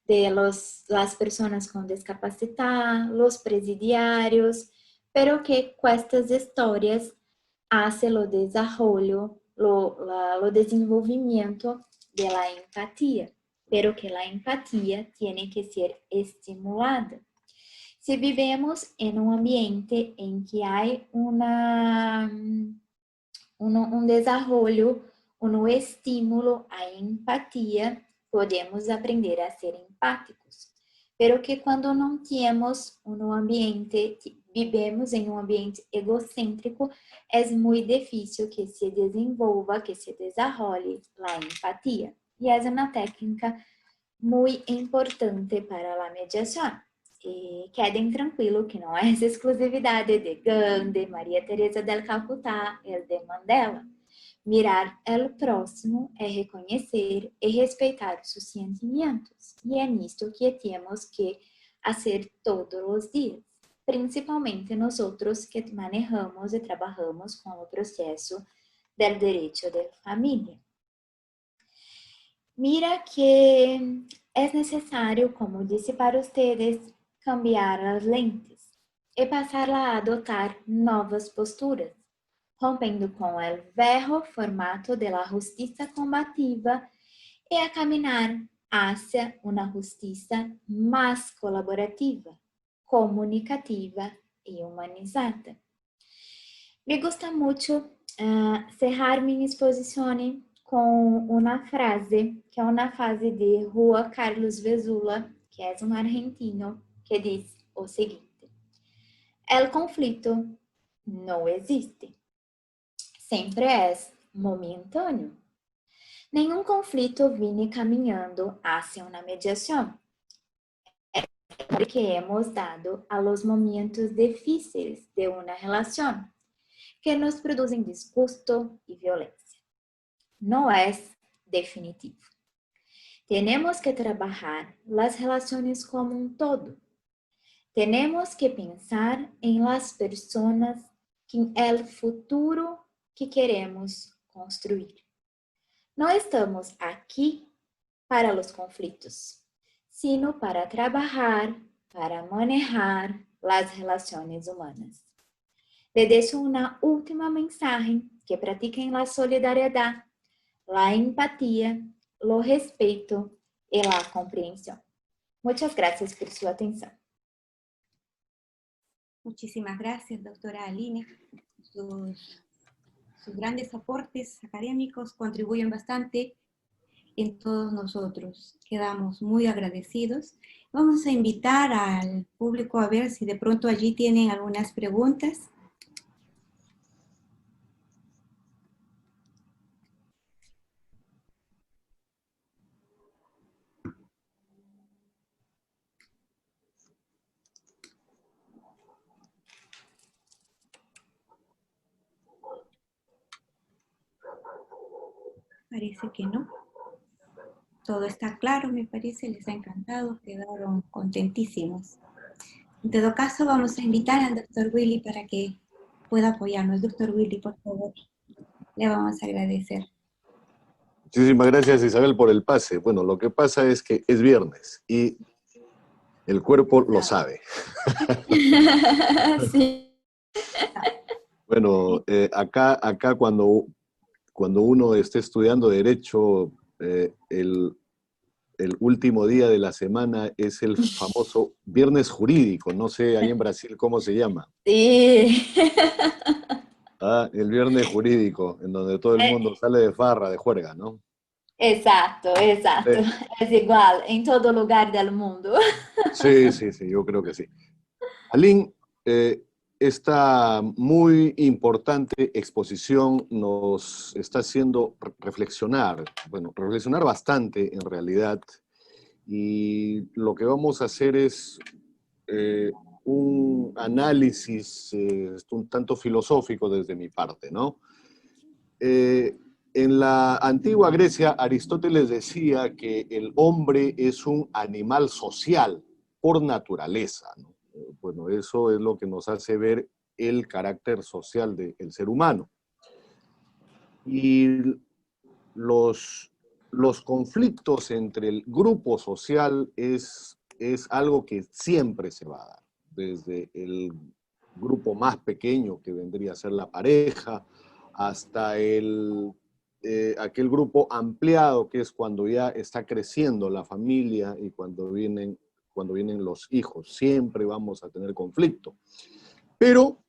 de las personas com discapacidade, los presidiários, pero que estas histórias hacen o desarrollo, o desenvolvimento de la empatia, pero que la empatia tiene que ser estimulada. Se vivemos em um ambiente em que há desenvolvimento, estímulo à empatia, podemos aprender a ser empáticos. Pero que quando não temos um ambiente vivemos em um ambiente egocêntrico, é muito difícil que se desenvolva, que se desenrole a empatia. E é uma técnica muito importante para a mediação. E quedem tranquilo que não é exclusividade de Gandhi, Maria Teresa del Calcutá, el de Mandela. Mirar el próximo é reconhecer e respeitar seus sentimentos. E é nisto que temos que fazer todos os dias, principalmente nós que manejamos e trabalhamos com o processo do direito de família. Mira que é necessário, como disse para vocês, cambiar as lentes e passar a adotar novas posturas, rompendo com o velho formato da justiça combativa e a caminhar hacia uma justiça mais colaborativa, comunicativa e humanizada. Me gusta muito cerrar minha exposição com uma frase, que é uma frase de Juan Carlos Vezula, que é um argentino, que diz o seguinte: "El conflito não existe. Sempre é momentâneo. Nenhum conflito viene caminhando hacia uma mediação. É que hemos dado a los momentos difíceis de uma relação, que nos produzem desgosto e violência. Não é definitivo. Temos que trabalhar as relações como um todo. Temos que pensar em las personas que el futuro que queremos construir. Não estamos aqui para os conflitos, sino para trabalhar, para manejar as relações humanas. Le deixo uma última mensagem, que pratiquem a solidariedade, a empatia, o respeito e a compreensão. Muitas graças por sua atenção. Muchísimas gracias, doctora Aline. Sus grandes aportes académicos contribuyen bastante en todos nosotros. Quedamos muy agradecidos. Vamos a invitar al público a ver si de pronto allí tienen algunas preguntas. Parece que no. Todo está claro, me parece, les ha encantado, quedaron contentísimos. En todo caso, vamos a invitar al doctor Willy para que pueda apoyarnos. Doctor Willy, por favor, le vamos a agradecer. Muchísimas gracias, Isabel, por el pase. Bueno, lo que pasa es que es viernes y el cuerpo lo sabe. Sí. Bueno, acá cuando uno esté estudiando Derecho, el último día de la semana es el famoso viernes jurídico. No sé ahí en Brasil cómo se llama. Sí. El viernes jurídico, en donde todo el mundo sale de farra, de juerga, ¿no? Exato. Es igual en todo lugar del mundo. Sí, yo creo que sí. Aline, esta muy importante exposición nos está haciendo reflexionar bastante en realidad, y lo que vamos a hacer es un análisis un tanto filosófico desde mi parte, ¿no? En la antigua Grecia, Aristóteles decía que el hombre es un animal social por naturaleza, ¿no? Bueno, eso es lo que nos hace ver el carácter social del ser humano. Y los conflictos entre el grupo social es algo que siempre se va a dar, desde el grupo más pequeño, que vendría a ser la pareja, hasta aquel grupo ampliado, que es cuando ya está creciendo la familia y cuando vienen los hijos. Siempre vamos a tener conflicto. Pero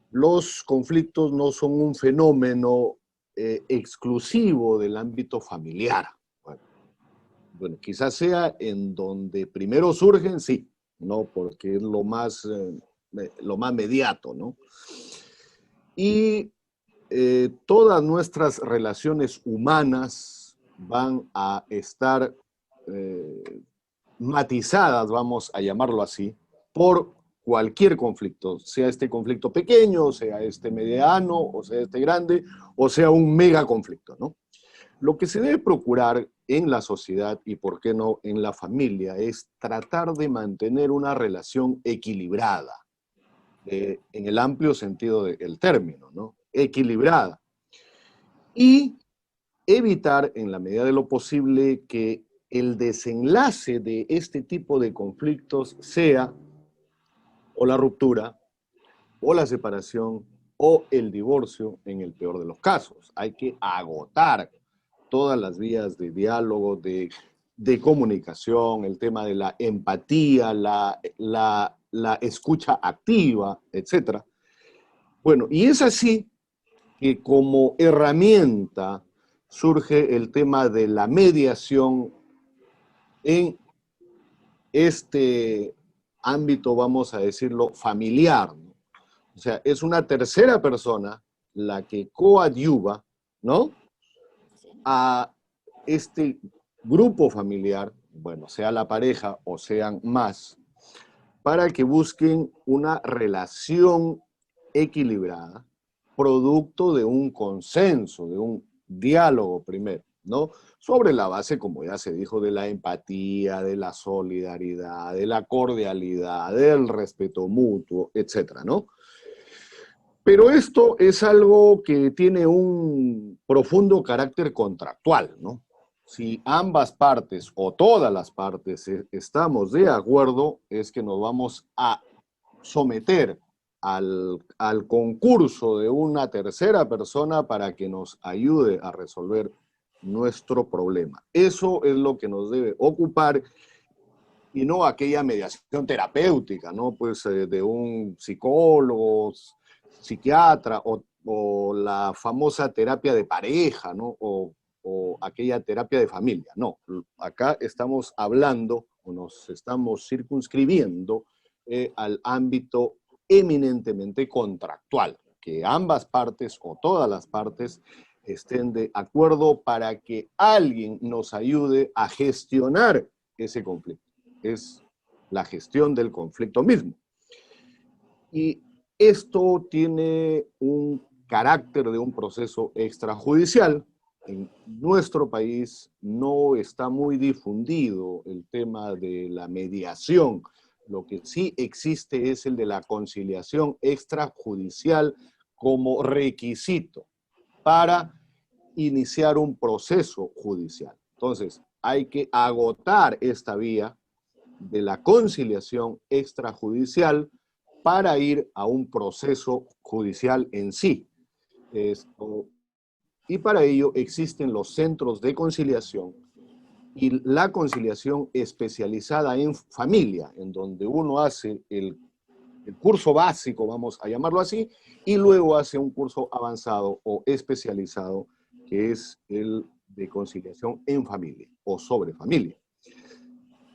los conflictos no son un fenómeno exclusivo del ámbito familiar. Bueno, quizás sea en donde primero surgen, sí, ¿no? Porque es lo más lo más mediato, ¿no? Y todas nuestras relaciones humanas van a estar matizadas, vamos a llamarlo así, por cualquier conflicto, sea este conflicto pequeño, sea este mediano, o sea este grande, o sea un mega conflicto, ¿no? Lo que se debe procurar en la sociedad y, por qué no, en la familia, es tratar de mantener una relación equilibrada, en el amplio sentido del término, ¿no? Equilibrada. Y evitar, en la medida de lo posible, que el desenlace de este tipo de conflictos sea o la ruptura, o la separación, o el divorcio, en el peor de los casos. Hay que agotar todas las vías de diálogo, de comunicación, el tema de la empatía, la escucha activa, etc. Bueno, y es así que como herramienta surge el tema de la mediación en este ámbito, vamos a decirlo, familiar, ¿no? O sea, es una tercera persona la que coadyuva, ¿no?, a este grupo familiar, bueno, sea la pareja o sean más, para que busquen una relación equilibrada, producto de un consenso, de un diálogo primero, ¿no? Sobre la base, como ya se dijo, de la empatía, de la solidaridad, de la cordialidad, del respeto mutuo, etcétera, ¿no? Pero esto es algo que tiene un profundo carácter contractual, ¿no? Si ambas partes o todas las partes estamos de acuerdo, es que nos vamos a someter al concurso de una tercera persona para que nos ayude a resolver nuestro problema. Eso es lo que nos debe ocupar y no aquella mediación terapéutica, ¿no? Pues de un psicólogo, psiquiatra o la famosa terapia de pareja, ¿no? O aquella terapia de familia. No, acá estamos hablando o nos estamos circunscribiendo al ámbito eminentemente contractual, que ambas partes o todas las partes estén de acuerdo para que alguien nos ayude a gestionar ese conflicto. Es la gestión del conflicto mismo. Y esto tiene un carácter de un proceso extrajudicial. En nuestro país no está muy difundido el tema de la mediación. Lo que sí existe es el de la conciliación extrajudicial como requisito para iniciar un proceso judicial. Entonces, hay que agotar esta vía de la conciliación extrajudicial para ir a un proceso judicial en sí. Y para ello existen los centros de conciliación y la conciliación especializada en familia, en donde uno hace el curso básico, vamos a llamarlo así, y luego hace un curso avanzado o especializado, que es el de conciliación en familia o sobre familia.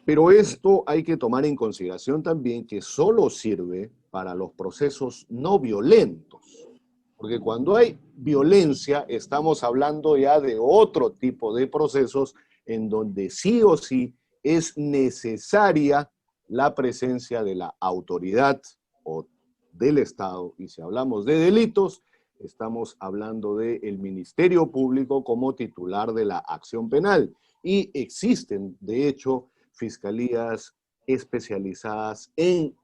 Pero esto hay que tomar en consideración también que solo sirve para los procesos no violentos. Porque cuando hay violencia, estamos hablando ya de otro tipo de procesos en donde sí o sí es necesaria la presencia de la autoridad o del Estado. Y si hablamos de delitos, estamos hablando del Ministerio Público como titular de la acción penal. Y existen, de hecho, fiscalías especializadas en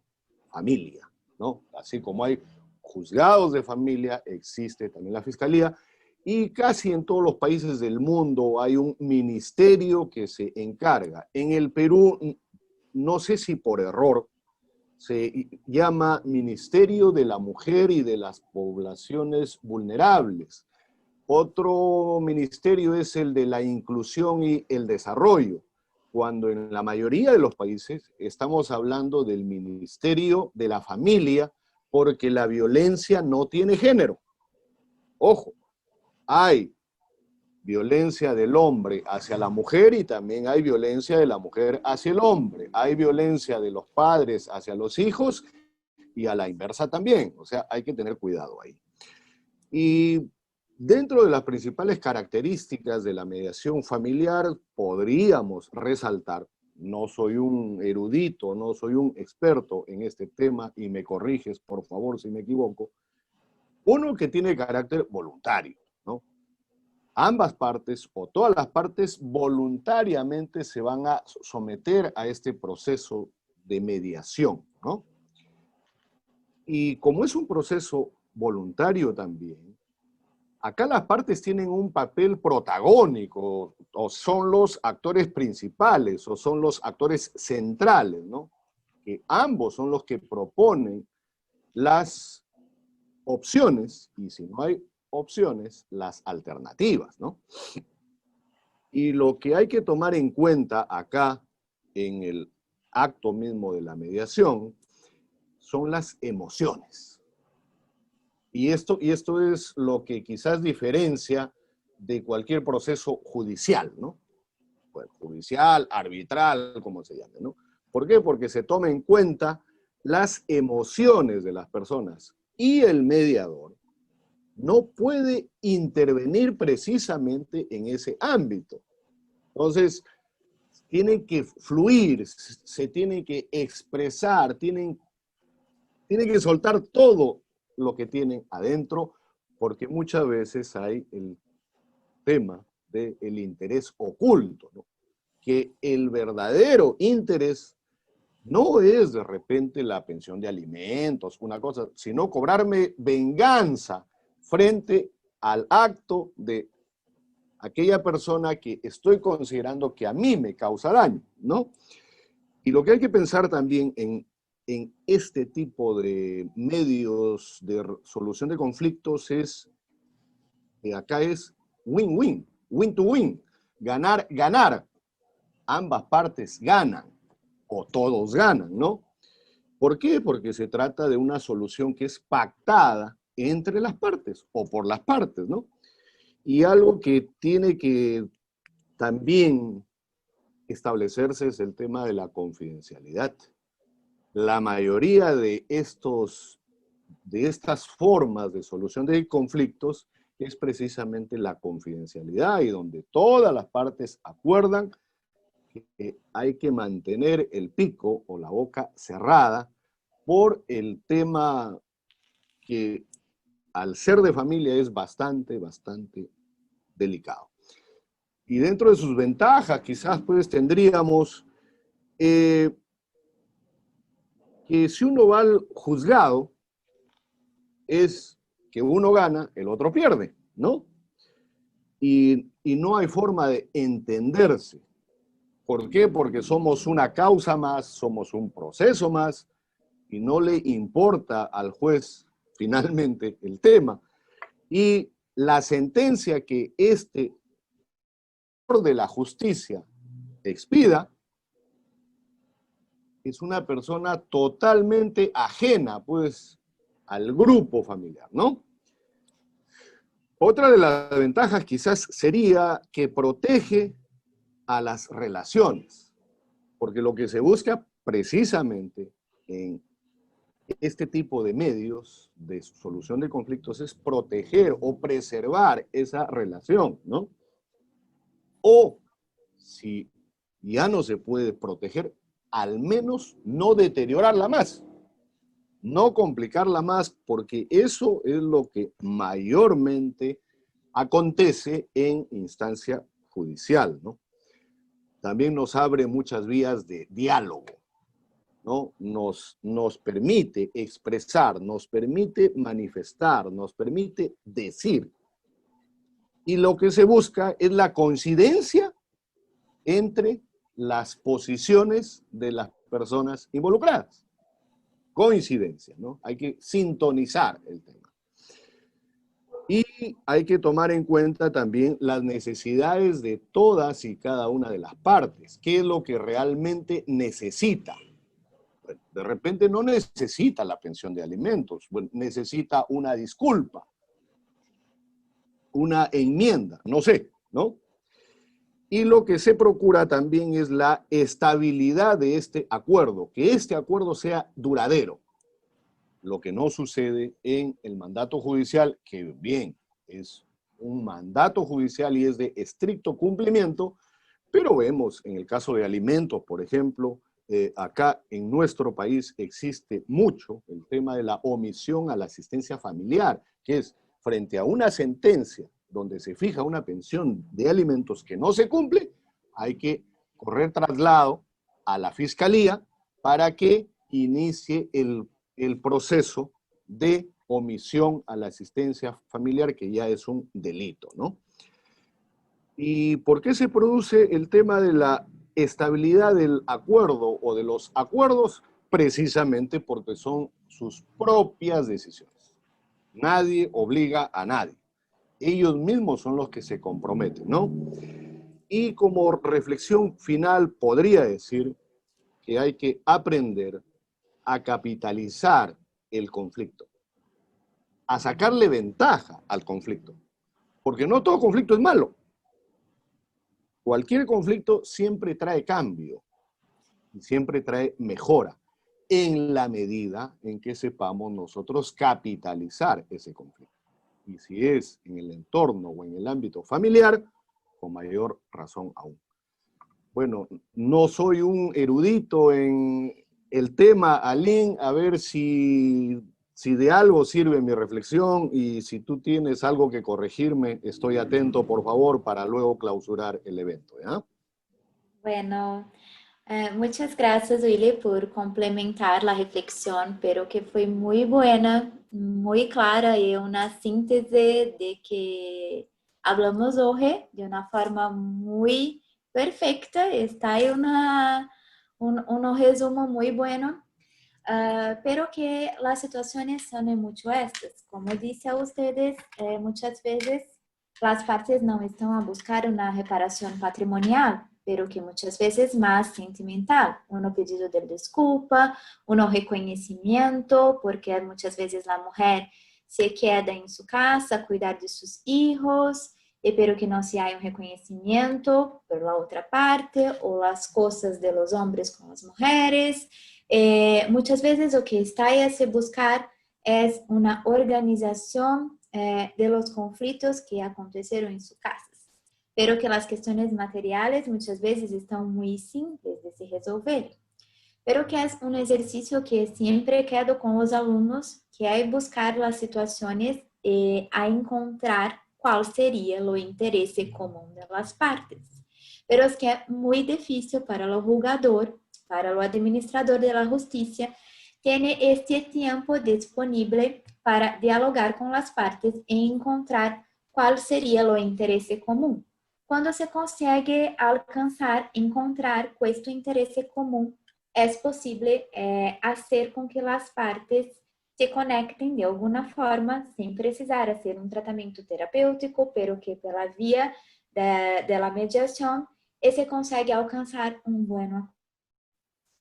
familia, ¿no? Así como hay juzgados de familia, existe también la fiscalía, y casi en todos los países del mundo hay un ministerio que se encarga. En el Perú, no sé si por error, se llama Ministerio de la Mujer y de las Poblaciones Vulnerables. Otro ministerio es el de la Inclusión y el Desarrollo, cuando en la mayoría de los países estamos hablando del Ministerio de la Familia, porque la violencia no tiene género. Ojo, hay violencia del hombre hacia la mujer y también hay violencia de la mujer hacia el hombre. Hay violencia de los padres hacia los hijos y a la inversa también. O sea, hay que tener cuidado ahí. Y dentro de las principales características de la mediación familiar, podríamos resaltar, no soy un erudito, no soy un experto en este tema, y me corriges, por favor, si me equivoco, uno que tiene carácter voluntario, ¿no? Ambas partes o todas las partes voluntariamente se van a someter a este proceso de mediación, ¿no? Y como es un proceso voluntario también, acá las partes tienen un papel protagónico, o son los actores principales, o son los actores centrales, ¿no? Que ambos son los que proponen las opciones, y si no hay opciones, las alternativas, ¿no? Y lo que hay que tomar en cuenta acá, en el acto mismo de la mediación, son las emociones. Y esto es lo que quizás diferencia de cualquier proceso judicial, ¿no? Bueno, judicial, arbitral, como se llame, ¿no? ¿Por qué? Porque se toma en cuenta las emociones de las personas, y el mediador no puede intervenir precisamente en ese ámbito. Entonces, tiene que fluir, se tiene que expresar, tiene que soltar todo lo que tienen adentro, porque muchas veces hay el tema del interés oculto, ¿no? Que el verdadero interés no es de repente la pensión de alimentos, una cosa, sino cobrarme venganza frente al acto de aquella persona que estoy considerando que a mí me causa daño, ¿no? Y lo que hay que pensar también en este tipo de medios de solución de conflictos es que acá es win-win, win to win, ganar, ganar. Ambas partes ganan, o todos ganan, ¿no? ¿Por qué? Porque se trata de una solución que es pactada entre las partes, o por las partes, ¿no? Y algo que tiene que también establecerse es el tema de la confidencialidad. La mayoría de estas formas de solución de conflictos es precisamente la confidencialidad, y donde todas las partes acuerdan que hay que mantener el pico o la boca cerrada por el tema que al ser de familia es bastante, bastante delicado. Y dentro de sus ventajas quizás pues tendríamos que si uno va al juzgado es que uno gana, el otro pierde, ¿no? Y no hay forma de entenderse. ¿Por qué? Porque somos una causa más, somos un proceso más, y no le importa al juez finalmente el tema. Y la sentencia que de la justicia expida es una persona totalmente ajena, pues, al grupo familiar, ¿no? Otra de las ventajas quizás sería que protege a las relaciones, porque lo que se busca precisamente en este tipo de medios de solución de conflictos es proteger o preservar esa relación, ¿no? O si ya no se puede proteger, al menos no deteriorarla más, no complicarla más, porque eso es lo que mayormente acontece en instancia judicial, ¿no? También nos abre muchas vías de diálogo, ¿no? Nos permite expresar, nos permite manifestar, nos permite decir. Y lo que se busca es la coincidencia entre las posiciones de las personas involucradas. Coincidencia, ¿no? Hay que sintonizar el tema. Y hay que tomar en cuenta también las necesidades de todas y cada una de las partes. ¿Qué es lo que realmente necesita? Bueno, de repente no necesita la pensión de alimentos, bueno, necesita una disculpa, una enmienda, no sé, ¿no? Y lo que se procura también es la estabilidad de este acuerdo, que este acuerdo sea duradero. lo que no sucede en el mandato judicial, que bien, es un mandato judicial y es de estricto cumplimiento, pero vemos en el caso de alimentos, por ejemplo, acá en nuestro país existe mucho el tema de la omisión a la asistencia familiar, que es frente a una sentencia donde se fija una pensión de alimentos que no se cumple, hay que correr traslado a la fiscalía para que inicie el proceso de omisión a la asistencia familiar, que ya es un delito, ¿no? ¿Y por qué se produce el tema de la estabilidad del acuerdo o de los acuerdos? Precisamente porque son sus propias decisiones. Nadie obliga a nadie. Ellos mismos son los que se comprometen, ¿no? Y como reflexión final podría decir que hay que aprender a capitalizar el conflicto, a sacarle ventaja al conflicto, porque no todo conflicto es malo. Cualquier conflicto siempre trae cambio y siempre trae mejora en la medida en que sepamos nosotros capitalizar ese conflicto. Y si es en el entorno o en el ámbito familiar, con mayor razón aún. Bueno, no soy un erudito en el tema, Aline, a ver si de algo sirve mi reflexión y si tú tienes algo que corregirme, estoy atento, por favor, para luego clausurar el evento, ¿ya? Bueno, muchas gracias, Willy, por complementar la reflexión, pero que fue muy buena, muy clara y una síntesis de que hablamos hoy de una forma muy perfecta. Está ahí un resumo muy bueno, pero que las situaciones son mucho estas. Como dice a ustedes, muchas veces las partes no están a buscar una reparación patrimonial, pero que muchas veces más sentimental. Uno pedido de disculpa, uno reconocimiento, porque muchas veces la mujer se queda en su casa a cuidar de sus hijos, pero que no se haya un reconocimiento por la otra parte, o las cosas de los hombres con las mujeres. Muchas veces lo que está ahí a se buscar es una organización de los conflictos que acontecieron en sus casas, pero que las cuestiones materiales muchas veces están muy simples de se resolver, pero que es un ejercicio que siempre quedo con los alumnos, que hay buscar las situaciones a encontrar cuál sería el interés común de las partes, pero es que es muy difícil para el jugador, para el administrador de la justicia, tiene este tiempo disponible para dialogar con las partes e encontrar cuál sería el interés común. Cuando se consegue alcanzar, encontrar este interés común, es posible hacer con que las partes se conecten de alguna forma, sin precisar hacer un tratamiento terapéutico, pero que por la vía de la mediación se consegue alcanzar un buen acuerdo.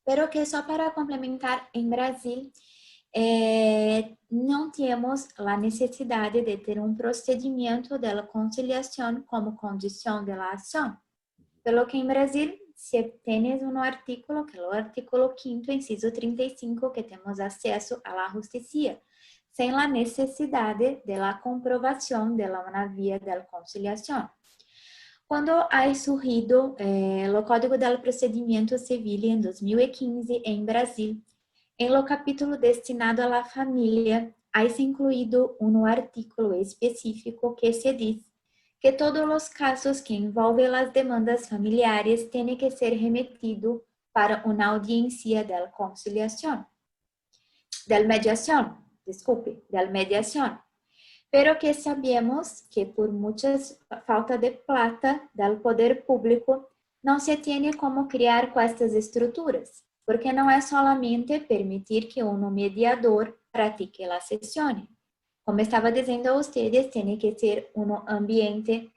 Pero que só para complementar, em Brasil, não temos a necessidade de ter um procedimento de conciliação como condição de la ação. Pelo que em Brasil, se tienes um artículo, que é o artículo 5º, inciso 35, que temos acesso à la justicia, sem a necessidade de la comprovação de uma via de conciliação. Quando ha surgido o Código del Procedimento Civil em 2015 em Brasil, em lo capítulo destinado à família, há se incluído um artículo específico que se diz que todos os casos que envolvem as demandas familiares têm que ser remetidos para uma audiência de conciliação, de mediação, pero que sabemos que por muchas falta de plata del poder público não se tiene como criar com estas estruturas, porque não é solamente permitir que um mediador pratique la sesión. Como estava dizendo a ustedes, tiene que ser um ambiente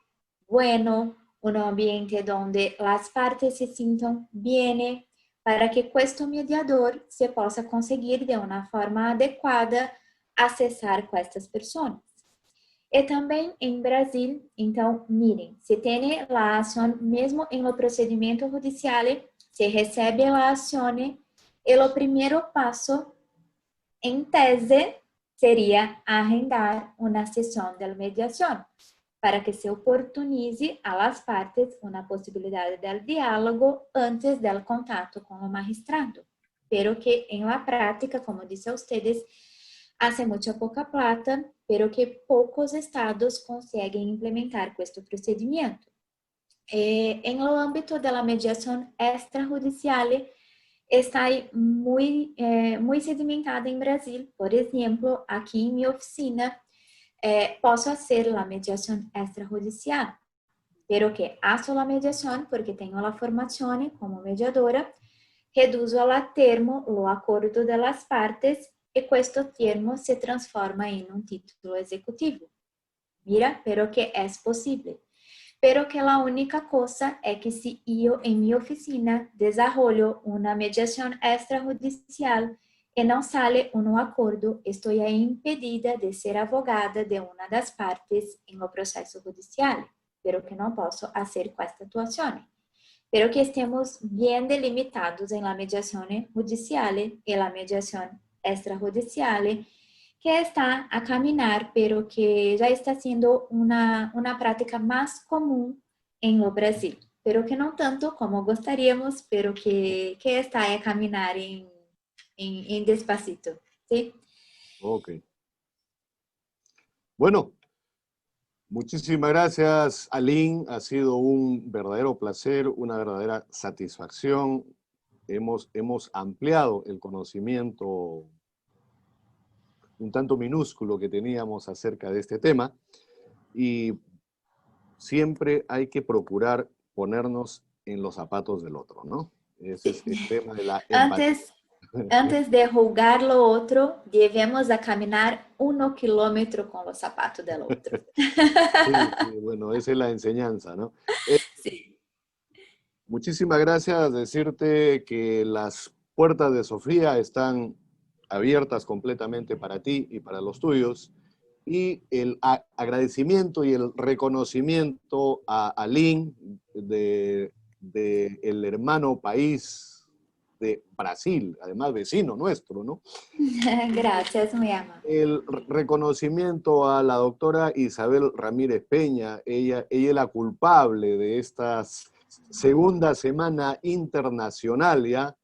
bueno, um ambiente donde las partes se sintam bien, para que este mediador se possa conseguir de uma forma adequada acessar com estas pessoas. E também em Brasil, então, miren, se tem a ação, mesmo em lo procedimento judicial, se recebe a ação, e o primeiro passo en tese, sería agendar una sesión de mediación para que se oportunice a las partes una posibilidad del diálogo antes del contacto con el magistrado, pero que en la práctica, como dice a ustedes, hace mucha poca plata, pero que pocos estados consiguen implementar este procedimiento. En el ámbito de la mediación extrajudicial, está muy sedimentada en Brasil. Por ejemplo, aquí en mi oficina, posso hacer la mediación extrajudicial, pero que hago la mediación porque tengo la formación como mediadora, reduzo a termo o acordo de las partes y este termo se transforma en un título ejecutivo. Mira, pero que es posible. Pero que la única cosa es que si yo en mi oficina desarrollo una mediación extrajudicial y no sale un acuerdo, estoy impedida de ser abogada de una de las partes en el proceso judicial, pero que no puedo hacer con esta actuación. Pero que estemos bien delimitados en la mediación judicial y la mediación extrajudicial, que está a caminar, pero que já está sendo uma prática mais comum em no Brasil. Pero que não tanto como gostaríamos, pero que está a caminar em despacito, ¿sí? Ok. Bueno, muchísimas gracias, Aline. Ha sido un verdadero placer, una verdadera satisfacción. Hemos ampliado el conocimiento un tanto minúsculo que teníamos acerca de este tema y siempre hay que procurar ponernos en los zapatos del otro, ¿no? Ese es el tema de la empatía. Antes de julgar lo otro, debemos a caminar 1 kilómetro con los zapatos del otro. Sí, sí, bueno, esa es la enseñanza, ¿no? Sí. Muchísimas gracias. Decirte que las puertas de Sofía están abiertas completamente para ti y para los tuyos. Y el agradecimiento y el reconocimiento a Aline de el hermano país de Brasil, además vecino nuestro, ¿no? Gracias, mi amor. El reconocimiento a la doctora Isabel Ramírez Peña, ella es la culpable de esta segunda semana internacional, ¿ya?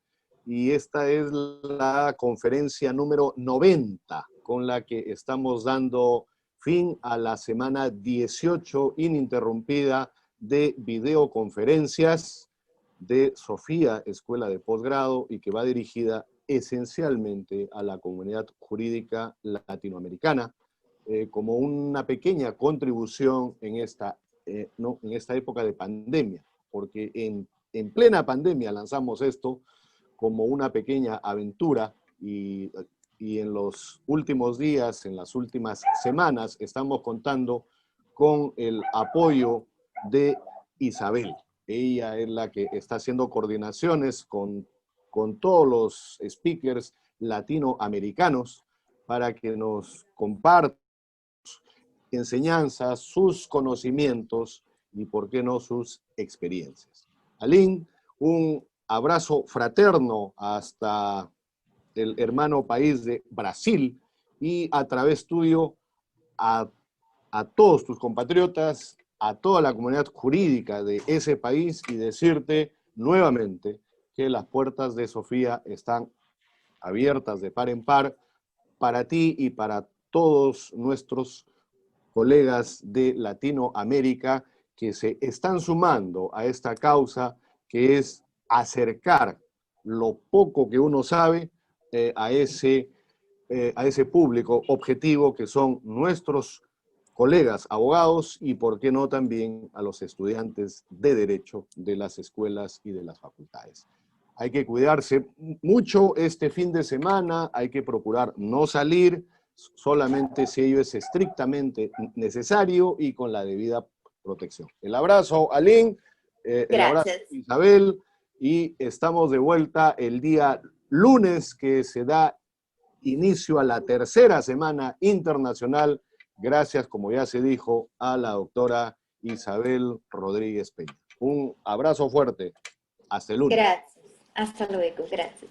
Y esta es la conferencia número 90 con la que estamos dando fin a la semana 18 ininterrumpida de videoconferencias de Sofía Escuela de Posgrado y que va dirigida esencialmente a la comunidad jurídica latinoamericana como una pequeña contribución en esta época de pandemia, porque en plena pandemia lanzamos esto como una pequeña aventura y en los últimos días, en las últimas semanas, estamos contando con el apoyo de Isabel. Ella es la que está haciendo coordinaciones con todos los speakers latinoamericanos para que nos compartan enseñanzas, sus conocimientos y, por qué no, sus experiencias. Aline, un abrazo fraterno hasta el hermano país de Brasil y a través tuyo a todos tus compatriotas, a toda la comunidad jurídica de ese país y decirte nuevamente que las puertas de Sofía están abiertas de par en par para ti y para todos nuestros colegas de Latinoamérica que se están sumando a esta causa que es acercar lo poco que uno sabe a ese público objetivo que son nuestros colegas abogados y, por qué no, también a los estudiantes de Derecho de las escuelas y de las facultades. Hay que cuidarse mucho este fin de semana, hay que procurar no salir, solamente si ello es estrictamente necesario y con la debida protección. El abrazo, Aline, el abrazo, Isabel, y estamos de vuelta el día lunes que se da inicio a la tercera semana internacional, gracias, como ya se dijo, a la doctora Isabel Rodríguez Peña. Un abrazo fuerte. Hasta el lunes. Gracias. Hasta luego. Gracias.